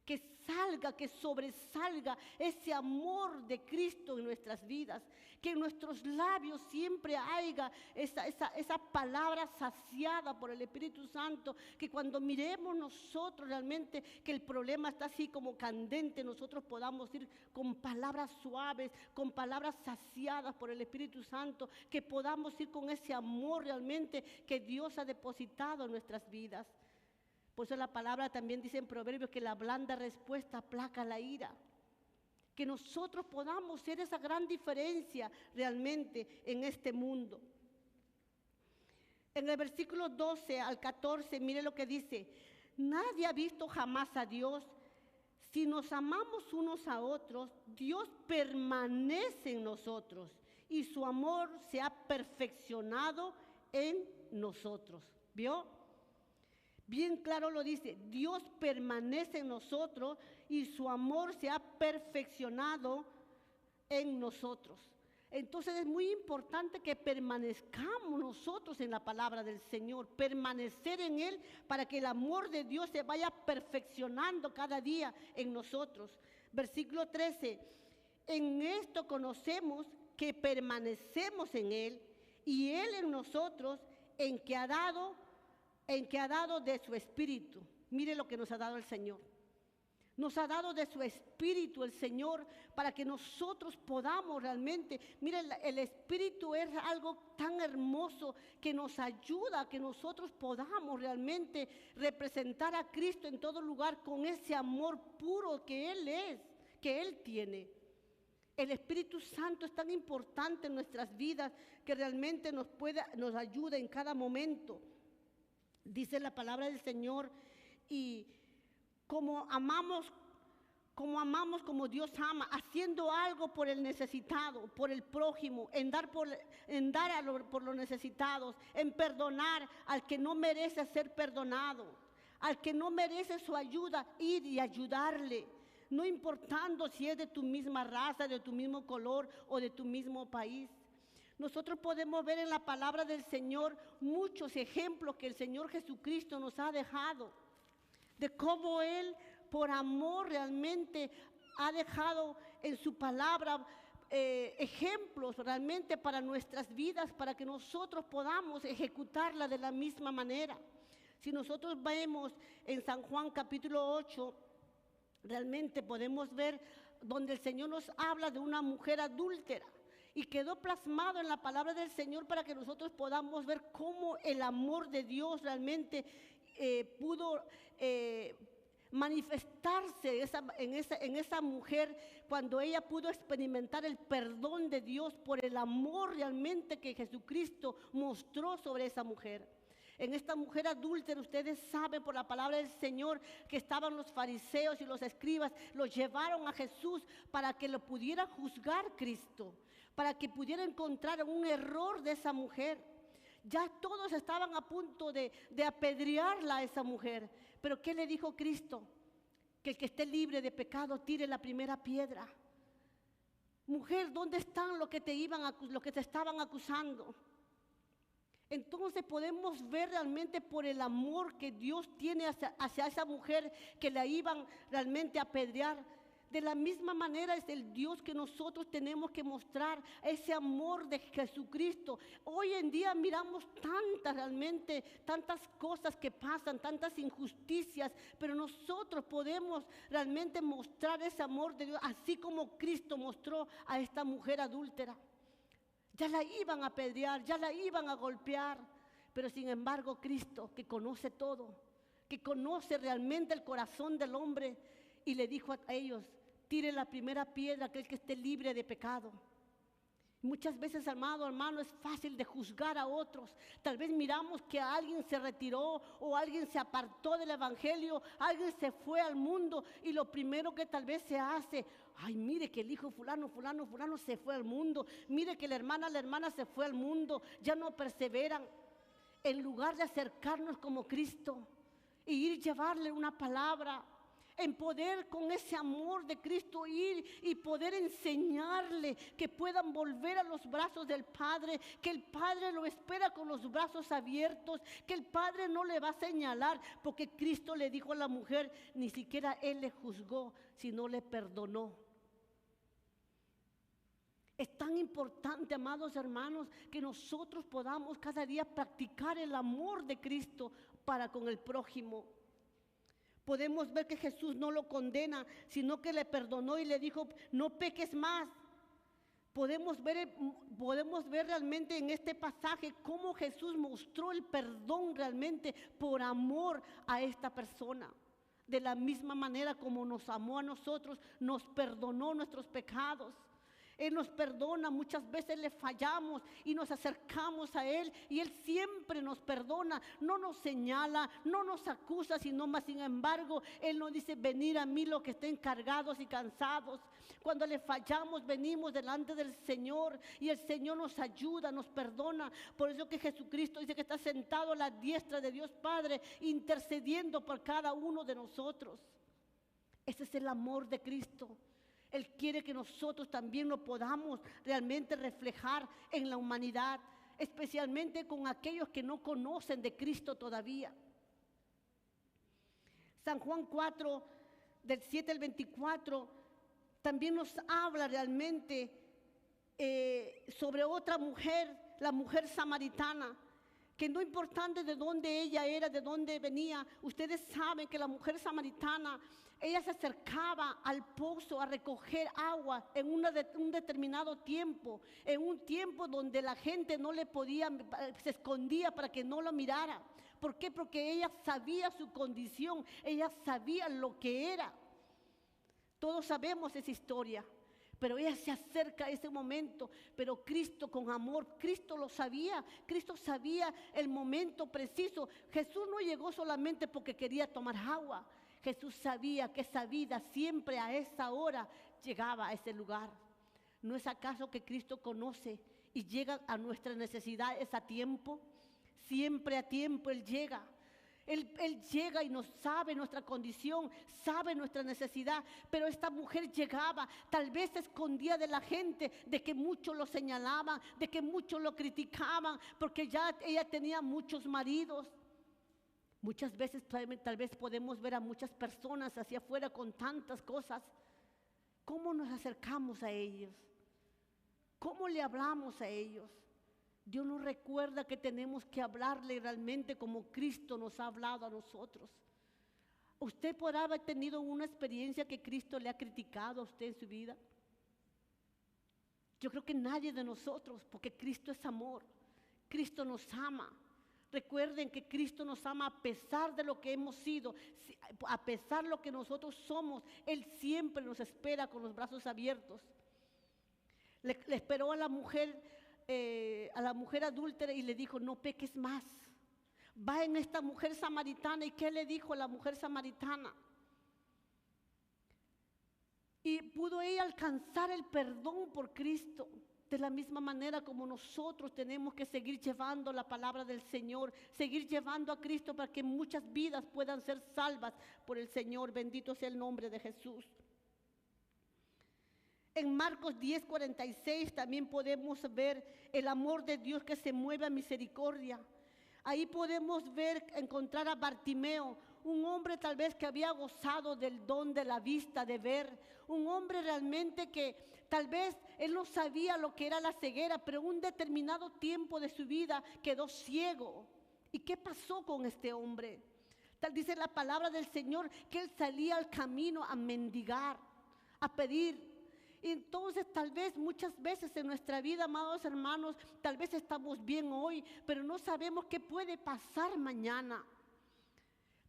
Que salga, que sobresalga ese amor de Cristo en nuestras vidas, que en nuestros labios siempre haya esa palabra saciada por el Espíritu Santo, que cuando miremos nosotros realmente que el problema está así como candente, nosotros podamos ir con palabras suaves, con palabras saciadas por el Espíritu Santo, que podamos ir con ese amor realmente que Dios ha depositado en nuestras vidas. Por eso la palabra también dice en Proverbios que la blanda respuesta aplaca la ira. Que nosotros podamos ser esa gran diferencia realmente en este mundo. En el versículo 12 al 14, mire lo que dice: nadie ha visto jamás a Dios. Si nos amamos unos a otros, Dios permanece en nosotros y su amor se ha perfeccionado en nosotros. ¿Vio? Bien claro lo dice, Dios permanece en nosotros y su amor se ha perfeccionado en nosotros. Entonces es muy importante que permanezcamos nosotros en la palabra del Señor, permanecer en Él para que el amor de Dios se vaya perfeccionando cada día en nosotros. Versículo 13, en esto conocemos que permanecemos en Él y Él en nosotros, en que ha dado de su Espíritu. Mire lo que nos ha dado el Señor. Nos ha dado de su Espíritu el Señor para que nosotros podamos realmente, mire, el Espíritu es algo tan hermoso que nos ayuda a que nosotros podamos realmente representar a Cristo en todo lugar con ese amor puro que Él es, que Él tiene. El Espíritu Santo es tan importante en nuestras vidas que realmente nos ayuda en cada momento. Dice la palabra del Señor, y como amamos como Dios ama, haciendo algo por el necesitado, por el prójimo, en dar por los necesitados, en perdonar al que no merece ser perdonado, al que no merece su ayuda, ir y ayudarle, no importando si es de tu misma raza, de tu mismo color o de tu mismo país. Nosotros podemos ver en la palabra del Señor muchos ejemplos que el Señor Jesucristo nos ha dejado, de cómo Él, por amor, realmente ha dejado en su palabra ejemplos realmente para nuestras vidas, para que nosotros podamos ejecutarla de la misma manera. Si nosotros vemos en San Juan capítulo 8, realmente podemos ver donde el Señor nos habla de una mujer adúltera. Y quedó plasmado en la palabra del Señor para que nosotros podamos ver cómo el amor de Dios realmente pudo manifestarse en esa mujer, cuando ella pudo experimentar el perdón de Dios por el amor realmente que Jesucristo mostró sobre esa mujer. En esta mujer adúltera, ustedes saben por la palabra del Señor que estaban los fariseos y los escribas, los llevaron a Jesús para que lo pudiera juzgar Cristo, para que pudiera encontrar un error de esa mujer. Ya todos estaban a punto de apedrearla a esa mujer, pero ¿qué le dijo Cristo? Que el que esté libre de pecado tire la primera piedra. Mujer, ¿dónde están los que te estaban acusando? Entonces podemos ver realmente por el amor que Dios tiene hacia esa mujer que la iban realmente a apedrear. De la misma manera es el Dios que nosotros tenemos que mostrar, ese amor de Jesucristo. Hoy en día miramos tantas cosas que pasan, tantas injusticias, pero nosotros podemos realmente mostrar ese amor de Dios, así como Cristo mostró a esta mujer adúltera. Ya la iban a apedrear, ya la iban a golpear, pero sin embargo Cristo, que conoce todo, que conoce realmente el corazón del hombre, y le dijo a ellos: tire la primera piedra aquel que esté libre de pecado. Muchas veces, amado hermano, es fácil de juzgar a otros. Tal vez miramos que alguien se retiró o alguien se apartó del evangelio, alguien se fue al mundo y lo primero que tal vez se hace, ay, mire que el hijo fulano se fue al mundo, mire que la hermana se fue al mundo, ya no perseveran. En lugar de acercarnos como Cristo y ir llevarle una palabra, en poder con ese amor de Cristo ir y poder enseñarle que puedan volver a los brazos del Padre, que el Padre lo espera con los brazos abiertos, que el Padre no le va a señalar, porque Cristo le dijo a la mujer, ni siquiera Él le juzgó, sino le perdonó. Es tan importante, amados hermanos, que nosotros podamos cada día practicar el amor de Cristo para con el prójimo. Podemos ver que Jesús no lo condena, sino que le perdonó y le dijo, no peques más. Podemos ver realmente en este pasaje cómo Jesús mostró el perdón realmente por amor a esta persona. De la misma manera como nos amó a nosotros, nos perdonó nuestros pecados. Él nos perdona, muchas veces le fallamos y nos acercamos a Él y Él siempre nos perdona, no nos señala, no nos acusa, sino más sin embargo, Él nos dice, venid a mí los que estén cargados y cansados. Cuando le fallamos, venimos delante del Señor y el Señor nos ayuda, nos perdona. Por eso que Jesucristo dice que está sentado a la diestra de Dios Padre, intercediendo por cada uno de nosotros. Ese es el amor de Cristo. Él quiere que nosotros también lo podamos realmente reflejar en la humanidad, especialmente con aquellos que no conocen de Cristo todavía. San Juan 4, del 7 al 24, también nos habla realmente sobre otra mujer, la mujer samaritana, que no importante de dónde ella era, de dónde venía, ustedes saben que la mujer samaritana, ella se acercaba al pozo a recoger agua en un determinado tiempo, en un tiempo donde la gente no le podía, se escondía para que no lo mirara. ¿Por qué? Porque ella sabía su condición, ella sabía lo que era. Todos sabemos esa historia, pero ella se acerca a ese momento, pero Cristo con amor, Cristo lo sabía, Cristo sabía el momento preciso. Jesús no llegó solamente porque quería tomar agua, Jesús sabía que esa vida siempre a esa hora llegaba a ese lugar. ¿No es acaso que Cristo conoce y llega a nuestras necesidades a tiempo? Siempre a tiempo Él llega. Él llega y nos sabe nuestra condición, sabe nuestra necesidad, pero esta mujer llegaba, tal vez se escondía de la gente, de que muchos lo señalaban, de que muchos lo criticaban, porque ya ella tenía muchos maridos. Muchas veces tal vez podemos ver a muchas personas hacia afuera con tantas cosas. ¿Cómo nos acercamos a ellos? ¿Cómo le hablamos a ellos? Dios nos recuerda que tenemos que hablarle realmente como Cristo nos ha hablado a nosotros. ¿Usted podrá haber tenido una experiencia que Cristo le ha criticado a usted en su vida? Yo creo que nadie de nosotros, porque Cristo es amor. Cristo nos ama. Recuerden que Cristo nos ama a pesar de lo que hemos sido, a pesar de lo que nosotros somos. Él siempre nos espera con los brazos abiertos. Le esperó a la mujer adúltera y le dijo, no peques más. Va en esta mujer samaritana. ¿Y qué le dijo a la mujer samaritana? Y pudo ella alcanzar el perdón por Cristo. De la misma manera como nosotros tenemos que seguir llevando la palabra del Señor, seguir llevando a Cristo para que muchas vidas puedan ser salvas por el Señor. Bendito sea el nombre de Jesús. En Marcos 10:46 también podemos ver el amor de Dios que se mueve a misericordia. Ahí podemos encontrar a Bartimeo, un hombre tal vez que había gozado del don de la vista, de ver. Un hombre realmente que tal vez él no sabía lo que era la ceguera, pero un determinado tiempo de su vida quedó ciego. ¿Y qué pasó con este hombre? Tal dice la palabra del Señor que él salía al camino a mendigar, a pedir. Y entonces tal vez muchas veces en nuestra vida, amados hermanos, tal vez estamos bien hoy, pero no sabemos qué puede pasar mañana.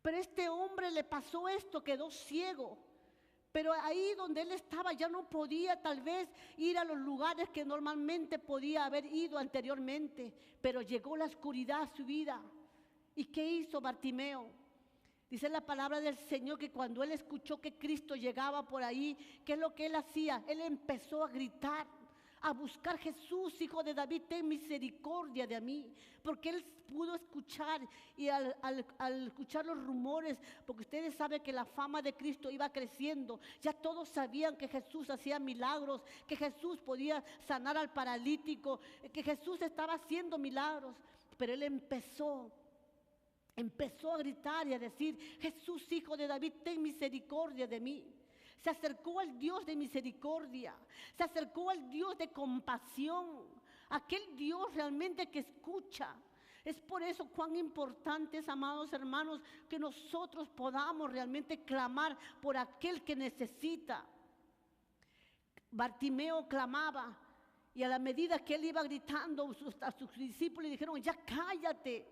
Pero este hombre le pasó esto, quedó ciego. Pero ahí donde él estaba ya no podía tal vez ir a los lugares que normalmente podía haber ido anteriormente. Pero llegó la oscuridad a su vida. ¿Y qué hizo Bartimeo? Dice la palabra del Señor que cuando él escuchó que Cristo llegaba por ahí, ¿qué es lo que él hacía? Él empezó a gritar, a buscar: Jesús, hijo de David, ten misericordia de mí. Porque él pudo escuchar, y al escuchar los rumores, porque ustedes saben que la fama de Cristo iba creciendo, ya todos sabían que Jesús hacía milagros, que Jesús podía sanar al paralítico, que Jesús estaba haciendo milagros. Pero él empezó a gritar y a decir: Jesús, hijo de David, ten misericordia de mí. Se acercó al Dios de misericordia, se acercó al Dios de compasión, aquel Dios realmente que escucha. Es por eso cuán importante es, amados hermanos, que nosotros podamos realmente clamar por aquel que necesita. Bartimeo clamaba, y a la medida que él iba gritando, a sus discípulos le dijeron: ya cállate,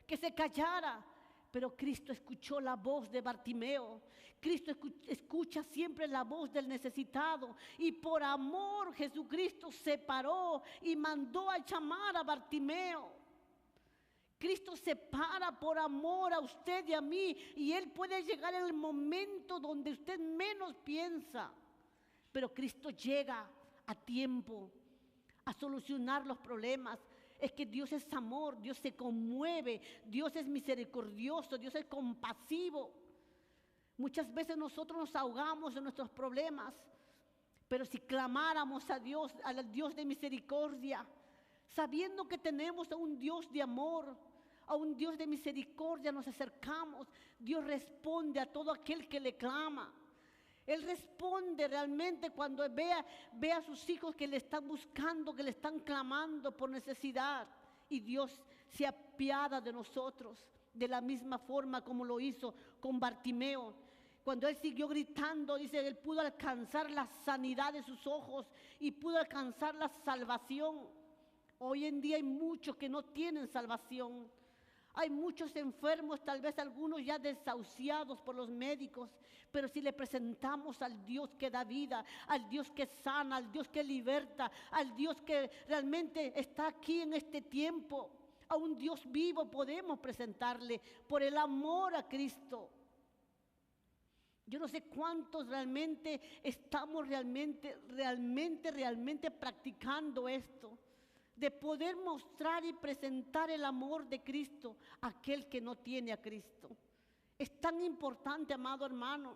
que se callara. Pero Cristo escuchó la voz de Bartimeo. Cristo escucha siempre la voz del necesitado. Y por amor Jesucristo se paró y mandó a llamar a Bartimeo. Cristo se para por amor a usted y a mí. Y Él puede llegar en el momento donde usted menos piensa. Pero Cristo llega a tiempo a solucionar los problemas. Es que Dios es amor, Dios se conmueve, Dios es misericordioso, Dios es compasivo. Muchas veces nosotros nos ahogamos en nuestros problemas, pero si clamáramos a Dios, al Dios de misericordia, sabiendo que tenemos a un Dios de amor, a un Dios de misericordia, nos acercamos. Dios responde a todo aquel que le clama. Él responde realmente cuando ve a sus hijos que le están buscando, que le están clamando por necesidad. Y Dios se apiada de nosotros de la misma forma como lo hizo con Bartimeo. Cuando él siguió gritando, dice, él pudo alcanzar la sanidad de sus ojos y pudo alcanzar la salvación. Hoy en día hay muchos que no tienen salvación. Hay muchos enfermos, tal vez algunos ya desahuciados por los médicos, pero si le presentamos al Dios que da vida, al Dios que sana, al Dios que liberta, al Dios que realmente está aquí en este tiempo, a un Dios vivo podemos presentarle por el amor a Cristo. Yo no sé cuántos realmente estamos realmente practicando esto, de poder mostrar y presentar el amor de Cristo a aquel que no tiene a Cristo. Es tan importante, amado hermano,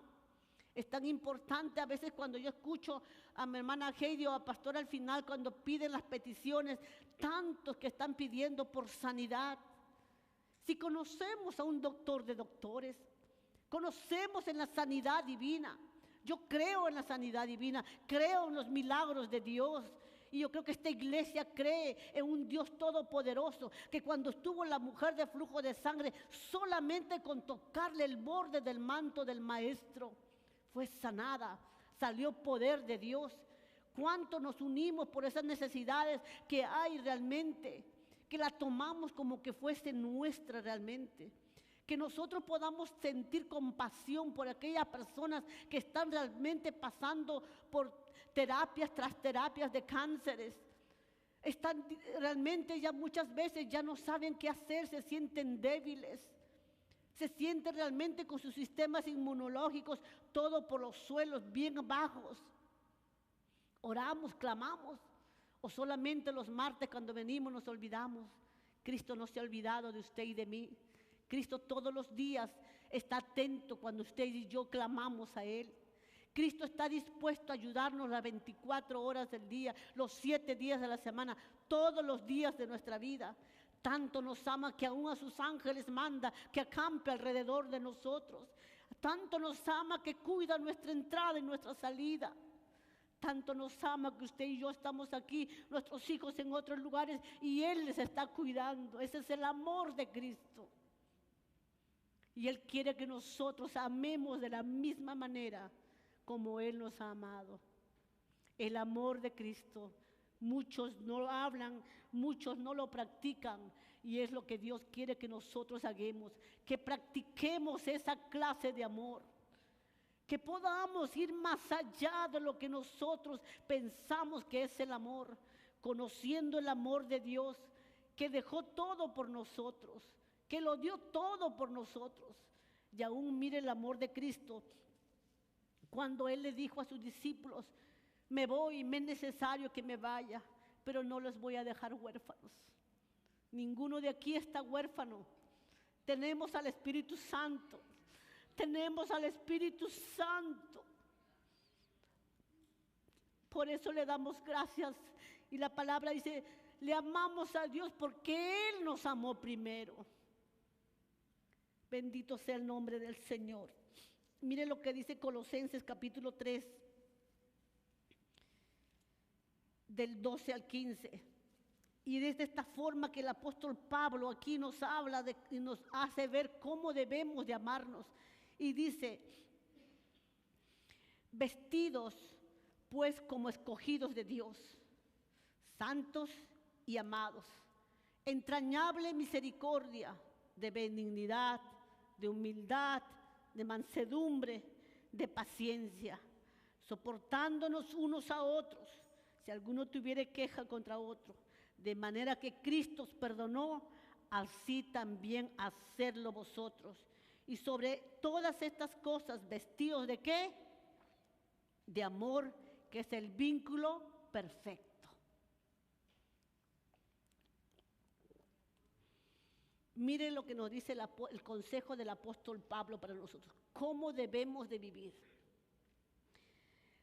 es tan importante. A veces cuando yo escucho a mi hermana Heidi o a pastor al final, cuando piden las peticiones, tantos que están pidiendo por sanidad. Si conocemos a un doctor de doctores, conocemos en la sanidad divina. Yo creo en la sanidad divina, creo en los milagros de Dios. Y yo creo que esta iglesia cree en un Dios todopoderoso, que cuando estuvo la mujer de flujo de sangre, solamente con tocarle el borde del manto del maestro, fue sanada, salió poder de Dios. ¿Cuánto nos unimos por esas necesidades que hay realmente? Que la tomamos como que fuese nuestra realmente. Que nosotros podamos sentir compasión por aquellas personas que están realmente pasando por terapias tras terapias de cánceres. Están realmente ya muchas veces ya no saben qué hacer, se sienten débiles. Se sienten realmente con sus sistemas inmunológicos todo por los suelos, bien bajos. Oramos, clamamos, o solamente los martes cuando venimos nos olvidamos. Cristo no se ha olvidado de usted y de mí. Cristo todos los días está atento cuando usted y yo clamamos a Él. Cristo está dispuesto a ayudarnos las 24 horas del día, los 7 días de la semana, todos los días de nuestra vida. Tanto nos ama que aún a sus ángeles manda que acampe alrededor de nosotros. Tanto nos ama que cuida nuestra entrada y nuestra salida. Tanto nos ama que usted y yo estamos aquí, nuestros hijos en otros lugares, y Él les está cuidando. Ese es el amor de Cristo. Y Él quiere que nosotros amemos de la misma manera como Él nos ha amado. El amor de Cristo, muchos no lo hablan, muchos no lo practican, y es lo que Dios quiere que nosotros hagamos, que practiquemos esa clase de amor. que podamos ir más allá de lo que nosotros pensamos que es el amor, conociendo el amor de Dios, que dejó todo por nosotros, que lo dio todo por nosotros. Y aún mire el amor de Cristo, cuando Él le dijo a sus discípulos: me voy, me es necesario que me vaya, pero no los voy a dejar huérfanos. Ninguno de aquí está huérfano. Tenemos al Espíritu Santo. Tenemos al Espíritu Santo. Por eso le damos gracias. Y la palabra dice: le amamos a Dios porque Él nos amó primero. Bendito sea el nombre del Señor. Mire lo que dice Colosenses capítulo 3, del 12 al 15. Y desde esta forma que el apóstol Pablo aquí nos habla y nos hace ver cómo debemos de amarnos. Y dice: vestidos pues como escogidos de Dios, santos y amados, entrañable misericordia, de benignidad, de humildad, de mansedumbre, de paciencia, soportándonos unos a otros, si alguno tuviere queja contra otro, de manera que Cristo os perdonó, así también hacedlo vosotros. Y sobre todas estas cosas, vestidos ¿de qué? De amor, que es el vínculo perfecto. Mire lo que nos dice el consejo del apóstol Pablo para nosotros. ¿Cómo debemos de vivir?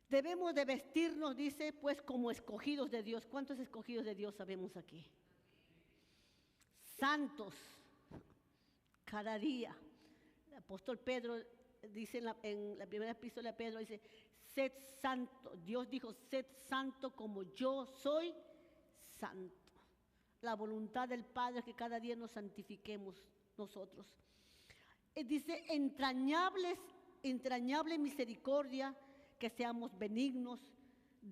Debemos de vestirnos, dice, pues como escogidos de Dios. ¿Cuántos escogidos de Dios sabemos aquí? Santos, cada día. El apóstol Pedro dice en la primera epístola de Pedro, dice: sed santo. Dios dijo: sed santo como yo soy santo. La voluntad del Padre es que cada día nos santifiquemos nosotros. Dice: entrañable misericordia, que seamos benignos,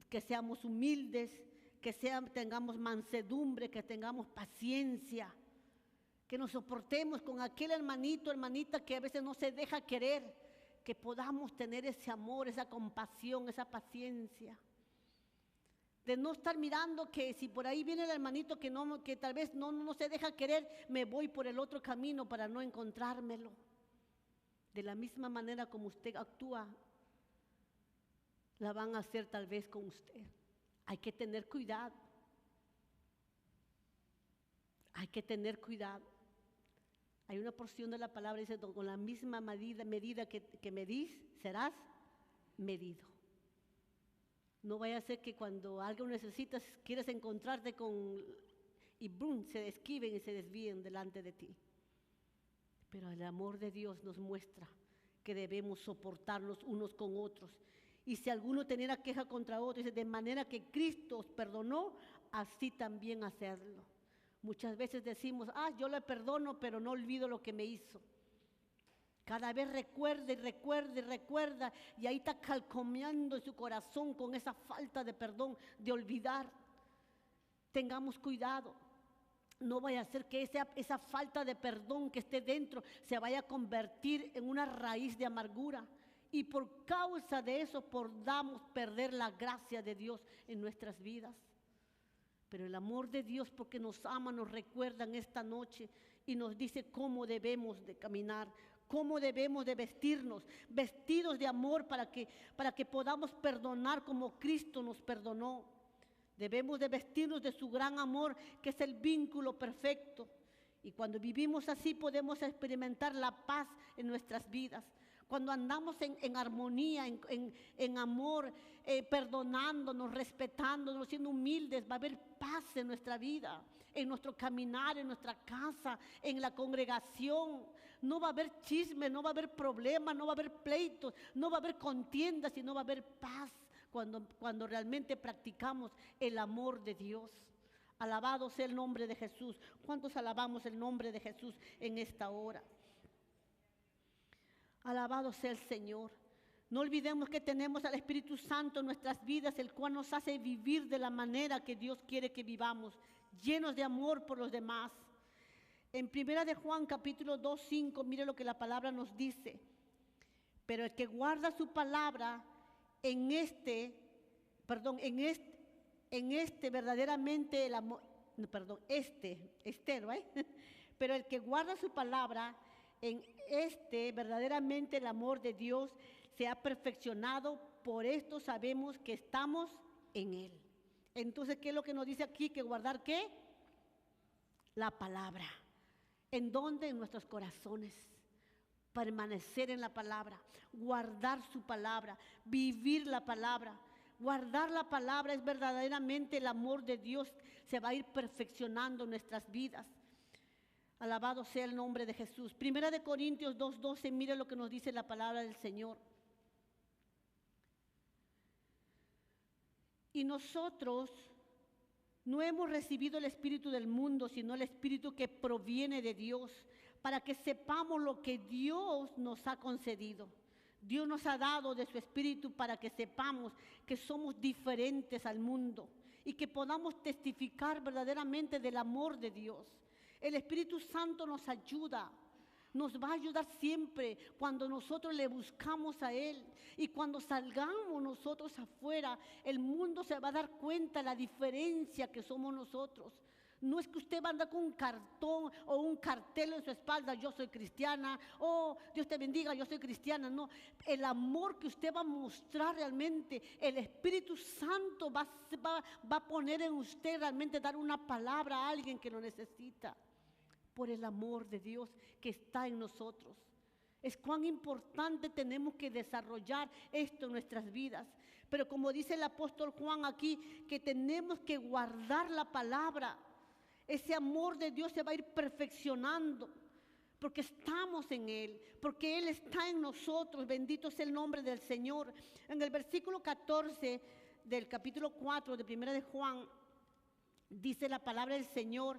que seamos humildes, que tengamos mansedumbre, que tengamos paciencia, que nos soportemos con aquel hermanito, hermanita que a veces no se deja querer, que podamos tener ese amor, esa compasión, esa paciencia. De no estar mirando que si por ahí viene el hermanito que tal vez no se deja querer, me voy por el otro camino para no encontrármelo. De la misma manera como usted actúa, la van a hacer tal vez con usted. Hay que tener cuidado. Hay que tener cuidado. Hay una porción de la palabra que dice: con la misma medida que medís, serás medido. No vaya a ser que cuando algo necesitas, quieres encontrarte y ¡brum!, se esquiven y se desvíen delante de ti. Pero el amor de Dios nos muestra que debemos soportarnos unos con otros. Y si alguno teniera queja contra otro, dice: de manera que Cristo os perdonó, así también hacedlo. Muchas veces decimos: yo le perdono, pero no olvido lo que me hizo. Cada vez recuerda, y ahí está calcomeando su corazón con esa falta de perdón, de olvidar. Tengamos cuidado. No vaya a ser que esa falta de perdón que esté dentro se vaya a convertir en una raíz de amargura. Y por causa de eso podamos perder la gracia de Dios en nuestras vidas. Pero el amor de Dios, porque nos ama, nos recuerda en esta noche y nos dice cómo debemos de caminar, cómo debemos de vestirnos, vestidos de amor para que podamos perdonar como Cristo nos perdonó. Debemos de vestirnos de su gran amor, que es el vínculo perfecto. Y cuando vivimos así podemos experimentar la paz en nuestras vidas. Cuando andamos en armonía, en amor, perdonándonos, respetándonos, siendo humildes, va a haber paz en nuestra vida, en nuestro caminar, en nuestra casa, en la congregación. No va a haber chisme, no va a haber problemas, no va a haber pleitos, no va a haber contiendas, sino va a haber paz cuando realmente practicamos el amor de Dios. Alabado sea el nombre de Jesús. ¿Cuántos alabamos el nombre de Jesús en esta hora? Alabado sea el Señor. No olvidemos que tenemos al Espíritu Santo en nuestras vidas, el cual nos hace vivir de la manera que Dios quiere que vivamos, llenos de amor por los demás. En 1 de Juan capítulo 2:5, mire lo que la palabra nos dice. Pero el que guarda su palabra, en este verdaderamente el amor, no, perdón, ¿no? Pero el que guarda su palabra, en este verdaderamente el amor de Dios se ha perfeccionado, por esto sabemos que estamos en Él. Entonces, ¿qué es lo que nos dice aquí? Que guardar, ¿qué? La palabra. ¿En dónde? En nuestros corazones. Permanecer en la palabra, guardar su palabra, vivir la palabra. Guardar la palabra es verdaderamente el amor de Dios, se va a ir perfeccionando en nuestras vidas. Alabado sea el nombre de Jesús. Primera de Corintios 2:12, mire lo que nos dice la palabra del Señor. Y nosotros no hemos recibido el espíritu del mundo, sino el espíritu que proviene de Dios, para que sepamos lo que Dios nos ha concedido. Dios nos ha dado de su espíritu para que sepamos que somos diferentes al mundo y que podamos testificar verdaderamente del amor de Dios. El Espíritu Santo nos ayuda, nos va a ayudar siempre cuando nosotros le buscamos a Él. Y cuando salgamos nosotros afuera, el mundo se va a dar cuenta de la diferencia que somos nosotros. No es que usted va a andar con un cartón o un cartel en su espalda, yo soy cristiana, oh, Dios te bendiga, yo soy cristiana. No, el amor que usted va a mostrar realmente, el Espíritu Santo va a poner en usted realmente, dar una palabra a alguien que lo necesita, por el amor de Dios que está en nosotros. Es cuán importante tenemos que desarrollar esto en nuestras vidas. Pero como dice el apóstol Juan aquí, que tenemos que guardar la palabra. Ese amor de Dios se va a ir perfeccionando, porque estamos en Él, porque Él está en nosotros. Bendito sea el nombre del Señor. En el versículo 14 del capítulo 4 de Primera de Juan, dice la palabra del Señor: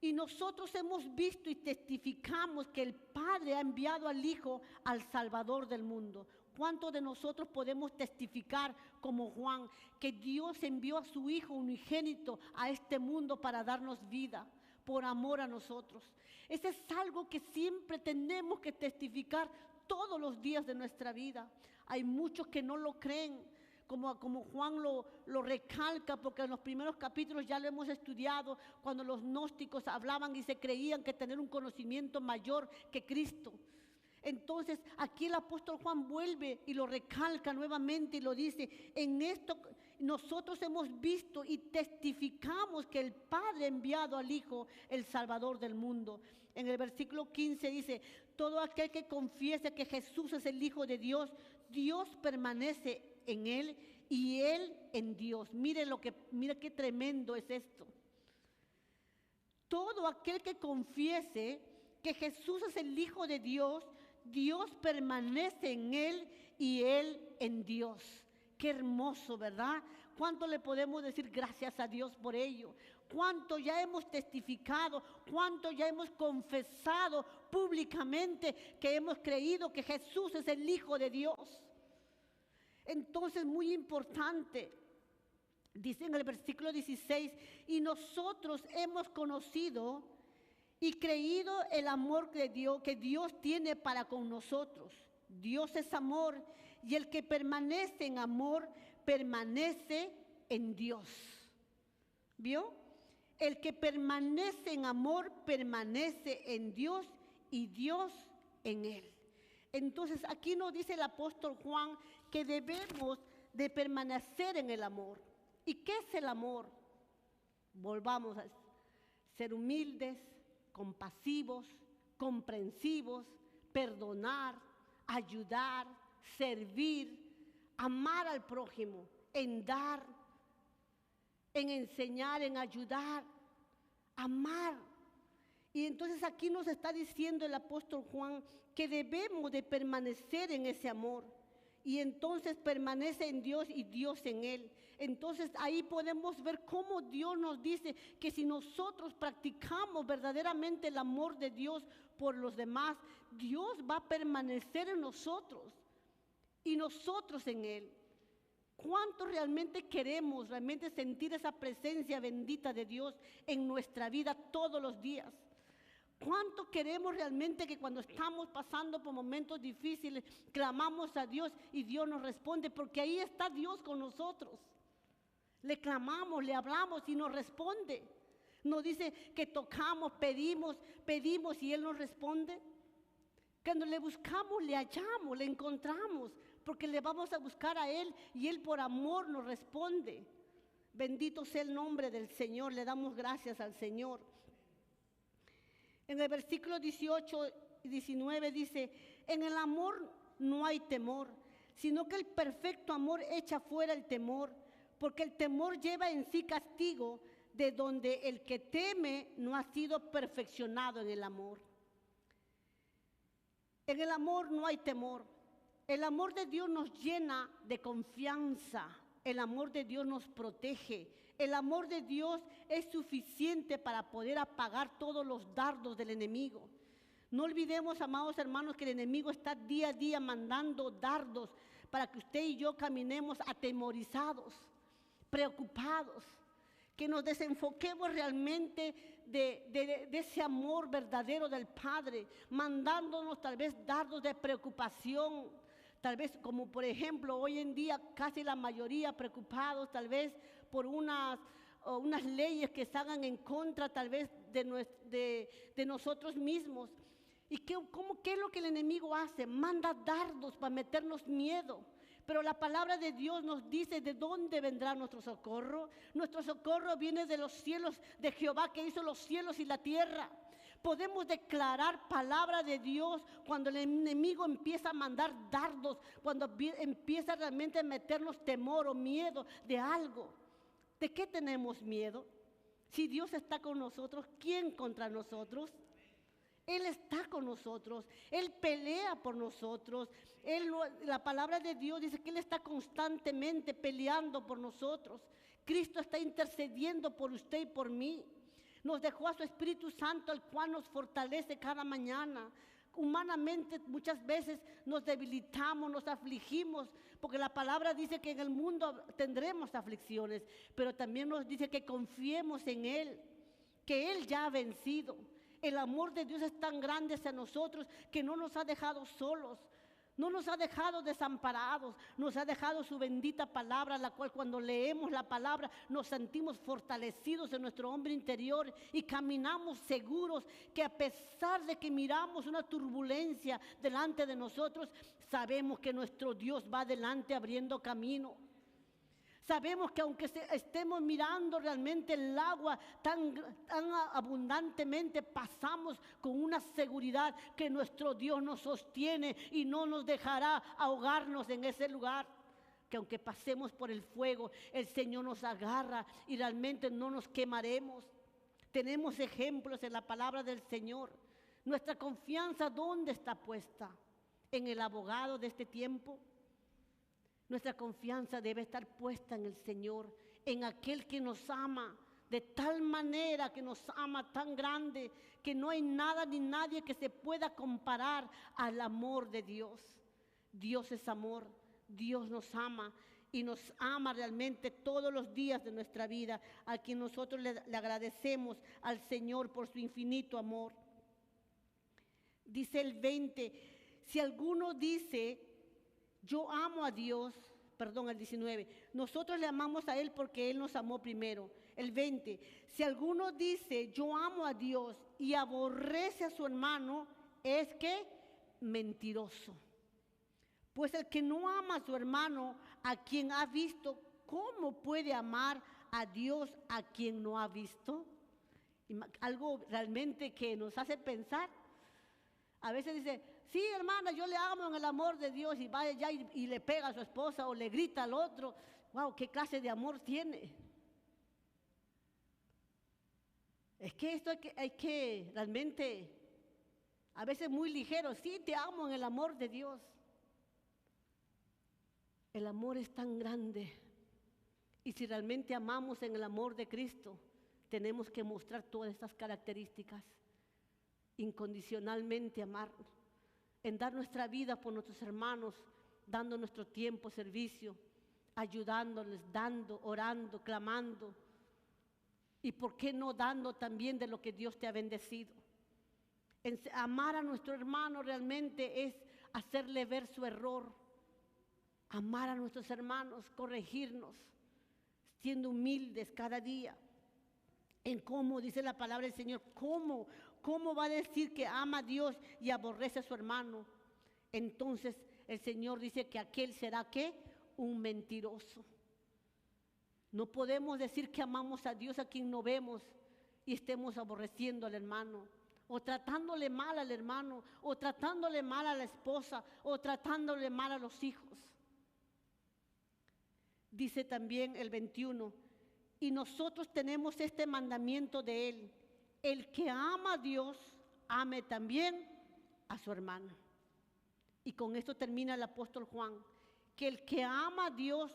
y nosotros hemos visto y testificamos que el Padre ha enviado al Hijo, al Salvador del mundo. ¿Cuántos de nosotros podemos testificar como Juan que Dios envió a su Hijo unigénito a este mundo para darnos vida, por amor a nosotros? Ese es algo que siempre tenemos que testificar todos los días de nuestra vida. Hay muchos que no lo creen, como Juan lo recalca, porque en los primeros capítulos ya lo hemos estudiado, cuando los gnósticos hablaban y se creían que tener un conocimiento mayor que Cristo. Entonces aquí el apóstol Juan vuelve y lo recalca nuevamente y lo dice: en esto nosotros hemos visto y testificamos que el Padre ha enviado al Hijo, el Salvador del mundo. En el versículo 15 dice: todo aquel que confiese que Jesús es el Hijo de Dios, Dios permanece en él y él en Dios. Mire qué tremendo es esto. Todo aquel que confiese que Jesús es el Hijo de Dios, Dios permanece en él y él en Dios. Qué hermoso, ¿verdad? ¿Cuánto le podemos decir gracias a Dios por ello? ¿Cuánto ya hemos testificado? ¿Cuánto ya hemos confesado públicamente que hemos creído que Jesús es el Hijo de Dios? Entonces, muy importante, dice en el versículo 16: y nosotros hemos conocido y creído el amor de Dios, que Dios tiene para con nosotros. Dios es amor, y el que permanece en amor, permanece en Dios. ¿Vio? El que permanece en amor, permanece en Dios y Dios en él. Entonces aquí nos dice el apóstol Juan que debemos de permanecer en el amor. ¿Y qué es el amor? Volvamos a ser humildes, compasivos, comprensivos, perdonar, ayudar, servir, amar al prójimo, en dar, en enseñar, en ayudar, amar. Y entonces aquí nos está diciendo el apóstol Juan que debemos de permanecer en ese amor. Y entonces permanece en Dios y Dios en él. Entonces ahí podemos ver cómo Dios nos dice que si nosotros practicamos verdaderamente el amor de Dios por los demás, Dios va a permanecer en nosotros y nosotros en él. ¿Cuánto realmente queremos sentir esa presencia bendita de Dios en nuestra vida todos los días? ¿Cuánto queremos realmente que cuando estamos pasando por momentos difíciles, clamamos a Dios y Dios nos responde? Porque ahí está Dios con nosotros. Le clamamos, le hablamos y nos responde. Nos dice que tocamos, pedimos y Él nos responde. Cuando le buscamos, le hallamos, le encontramos, porque le vamos a buscar a Él y Él por amor nos responde. Bendito sea el nombre del Señor, le damos gracias al Señor. En el versículo 18 y 19 dice: en el amor no hay temor, sino que el perfecto amor echa fuera el temor, porque el temor lleva en sí castigo, de donde el que teme no ha sido perfeccionado en el amor. En el amor no hay temor. El amor de Dios nos llena de confianza. El amor de Dios nos protege. El amor de Dios es suficiente para poder apagar todos los dardos del enemigo. No olvidemos, amados hermanos, que el enemigo está día a día mandando dardos para que usted y yo caminemos atemorizados, preocupados, que nos desenfoquemos realmente de ese amor verdadero del Padre, mandándonos tal vez dardos de preocupación, tal vez como por ejemplo hoy en día casi la mayoría preocupados tal vez por unas leyes que salgan en contra tal vez de nosotros mismos. ¿Y qué es lo que el enemigo hace? Manda dardos para meternos miedo. Pero la palabra de Dios nos dice de dónde vendrá nuestro socorro. Nuestro socorro viene de los cielos, de Jehová que hizo los cielos y la tierra. Podemos declarar palabra de Dios cuando el enemigo empieza a mandar dardos, cuando empieza realmente a meternos temor o miedo de algo. ¿De qué tenemos miedo? Si Dios está con nosotros, ¿quién contra nosotros? Él está con nosotros, Él pelea por nosotros. La palabra de Dios dice que Él está constantemente peleando por nosotros. Cristo está intercediendo por usted y por mí. Nos dejó a su Espíritu Santo, el cual nos fortalece cada mañana. Humanamente muchas veces nos debilitamos, nos afligimos, porque la palabra dice que en el mundo tendremos aflicciones, pero también nos dice que confiemos en Él, que Él ya ha vencido. El amor de Dios es tan grande hacia nosotros que no nos ha dejado solos, no nos ha dejado desamparados, nos ha dejado su bendita palabra, la cual cuando leemos la palabra nos sentimos fortalecidos en nuestro hombre interior y caminamos seguros que a pesar de que miramos una turbulencia delante de nosotros, sabemos que nuestro Dios va adelante abriendo camino. Sabemos que aunque estemos mirando realmente el agua tan abundantemente, pasamos con una seguridad que nuestro Dios nos sostiene y no nos dejará ahogarnos en ese lugar. Que aunque pasemos por el fuego, el Señor nos agarra y realmente no nos quemaremos. Tenemos ejemplos en la palabra del Señor. Nuestra confianza, ¿dónde está puesta? ¿En el abogado de este tiempo? Nuestra confianza debe estar puesta en el Señor, en aquel que nos ama de tal manera, que nos ama tan grande, que no hay nada ni nadie que se pueda comparar al amor de Dios. Dios es amor, Dios nos ama y nos ama realmente todos los días de nuestra vida, a quien nosotros le agradecemos al Señor por su infinito amor. Dice el 20, si alguno dice: yo amo a Dios, el 19, nosotros le amamos a Él porque Él nos amó primero. El 20, si alguno dice: yo amo a Dios y aborrece a su hermano, es que mentiroso. Pues el que no ama a su hermano, a quien ha visto, ¿cómo puede amar a Dios a quien no ha visto? Algo realmente que nos hace pensar. A veces dice: sí, hermana, yo le amo en el amor de Dios, y va allá y le pega a su esposa o le grita al otro. Wow, ¿qué clase de amor tiene? Es que esto hay que realmente, a veces muy ligero: sí, te amo en el amor de Dios. El amor es tan grande, y si realmente amamos en el amor de Cristo, tenemos que mostrar todas estas características. Incondicionalmente amar, en dar nuestra vida por nuestros hermanos, dando nuestro tiempo, servicio, ayudándoles, dando, orando, clamando. Y por qué no dando también de lo que Dios te ha bendecido. Amar a nuestro hermano realmente es hacerle ver su error. Amar a nuestros hermanos, corregirnos, siendo humildes cada día. En cómo dice la palabra del Señor, cómo va a decir que ama a Dios y aborrece a su hermano. Entonces el Señor dice que aquel será ¿qué? Un mentiroso. No podemos decir que amamos a Dios a quien no vemos y estemos aborreciendo al hermano, o tratándole mal al hermano, o tratándole mal a la esposa, o tratándole mal a los hijos. Dice también el 21, y nosotros tenemos este mandamiento de Él: el que ama a Dios, ame también a su hermano. Y con esto termina el apóstol Juan, que el que ama a Dios,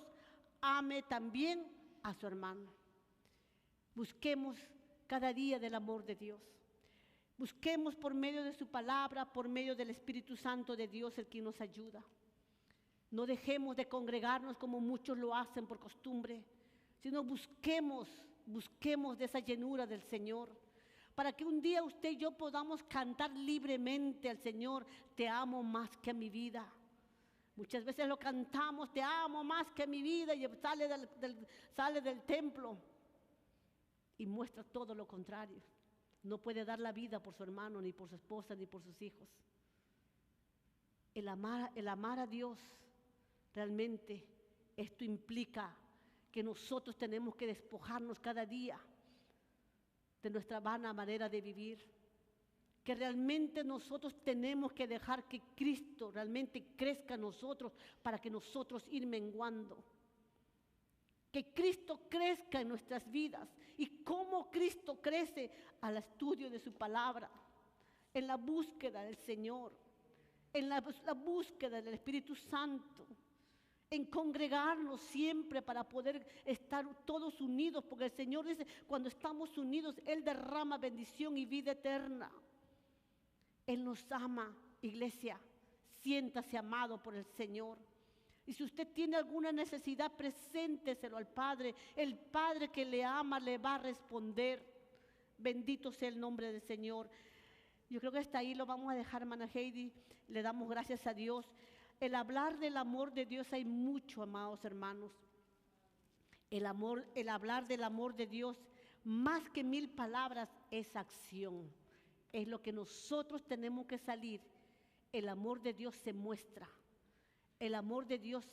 ame también a su hermano. Busquemos cada día del amor de Dios. Busquemos por medio de su palabra, por medio del Espíritu Santo de Dios, el que nos ayuda. No dejemos de congregarnos como muchos lo hacen por costumbre, sino busquemos de esa llenura del Señor, para que un día usted y yo podamos cantar libremente al Señor: te amo más que a mi vida. Muchas veces lo cantamos: te amo más que a mi vida, y sale del templo y muestra todo lo contrario. No puede dar la vida por su hermano, ni por su esposa, ni por sus hijos. El amar a Dios, realmente esto implica que nosotros tenemos que despojarnos cada día de nuestra vana manera de vivir, que realmente nosotros tenemos que dejar que Cristo realmente crezca en nosotros para que nosotros ir menguando. Que Cristo crezca en nuestras vidas. ¿Y cómo Cristo crece? Al estudio de su palabra, en la búsqueda del Señor, en la búsqueda del Espíritu Santo, en congregarnos siempre para poder estar todos unidos, porque el Señor dice: cuando estamos unidos, Él derrama bendición y vida eterna. Él nos ama, iglesia. Siéntase amado por el Señor. Y si usted tiene alguna necesidad, presénteselo al Padre. El Padre que le ama le va a responder. Bendito sea el nombre del Señor. Yo creo que hasta ahí lo vamos a dejar, hermana Heidi. Le damos gracias a Dios. El hablar del amor de Dios hay mucho, amados hermanos. El hablar del amor de Dios, más que 1000 palabras, es acción. Es lo que nosotros tenemos que salir. El amor de Dios se muestra. El amor de Dios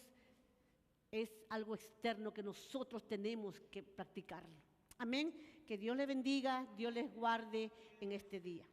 es algo externo que nosotros tenemos que practicarlo. Amén. Que Dios les bendiga, Dios les guarde en este día.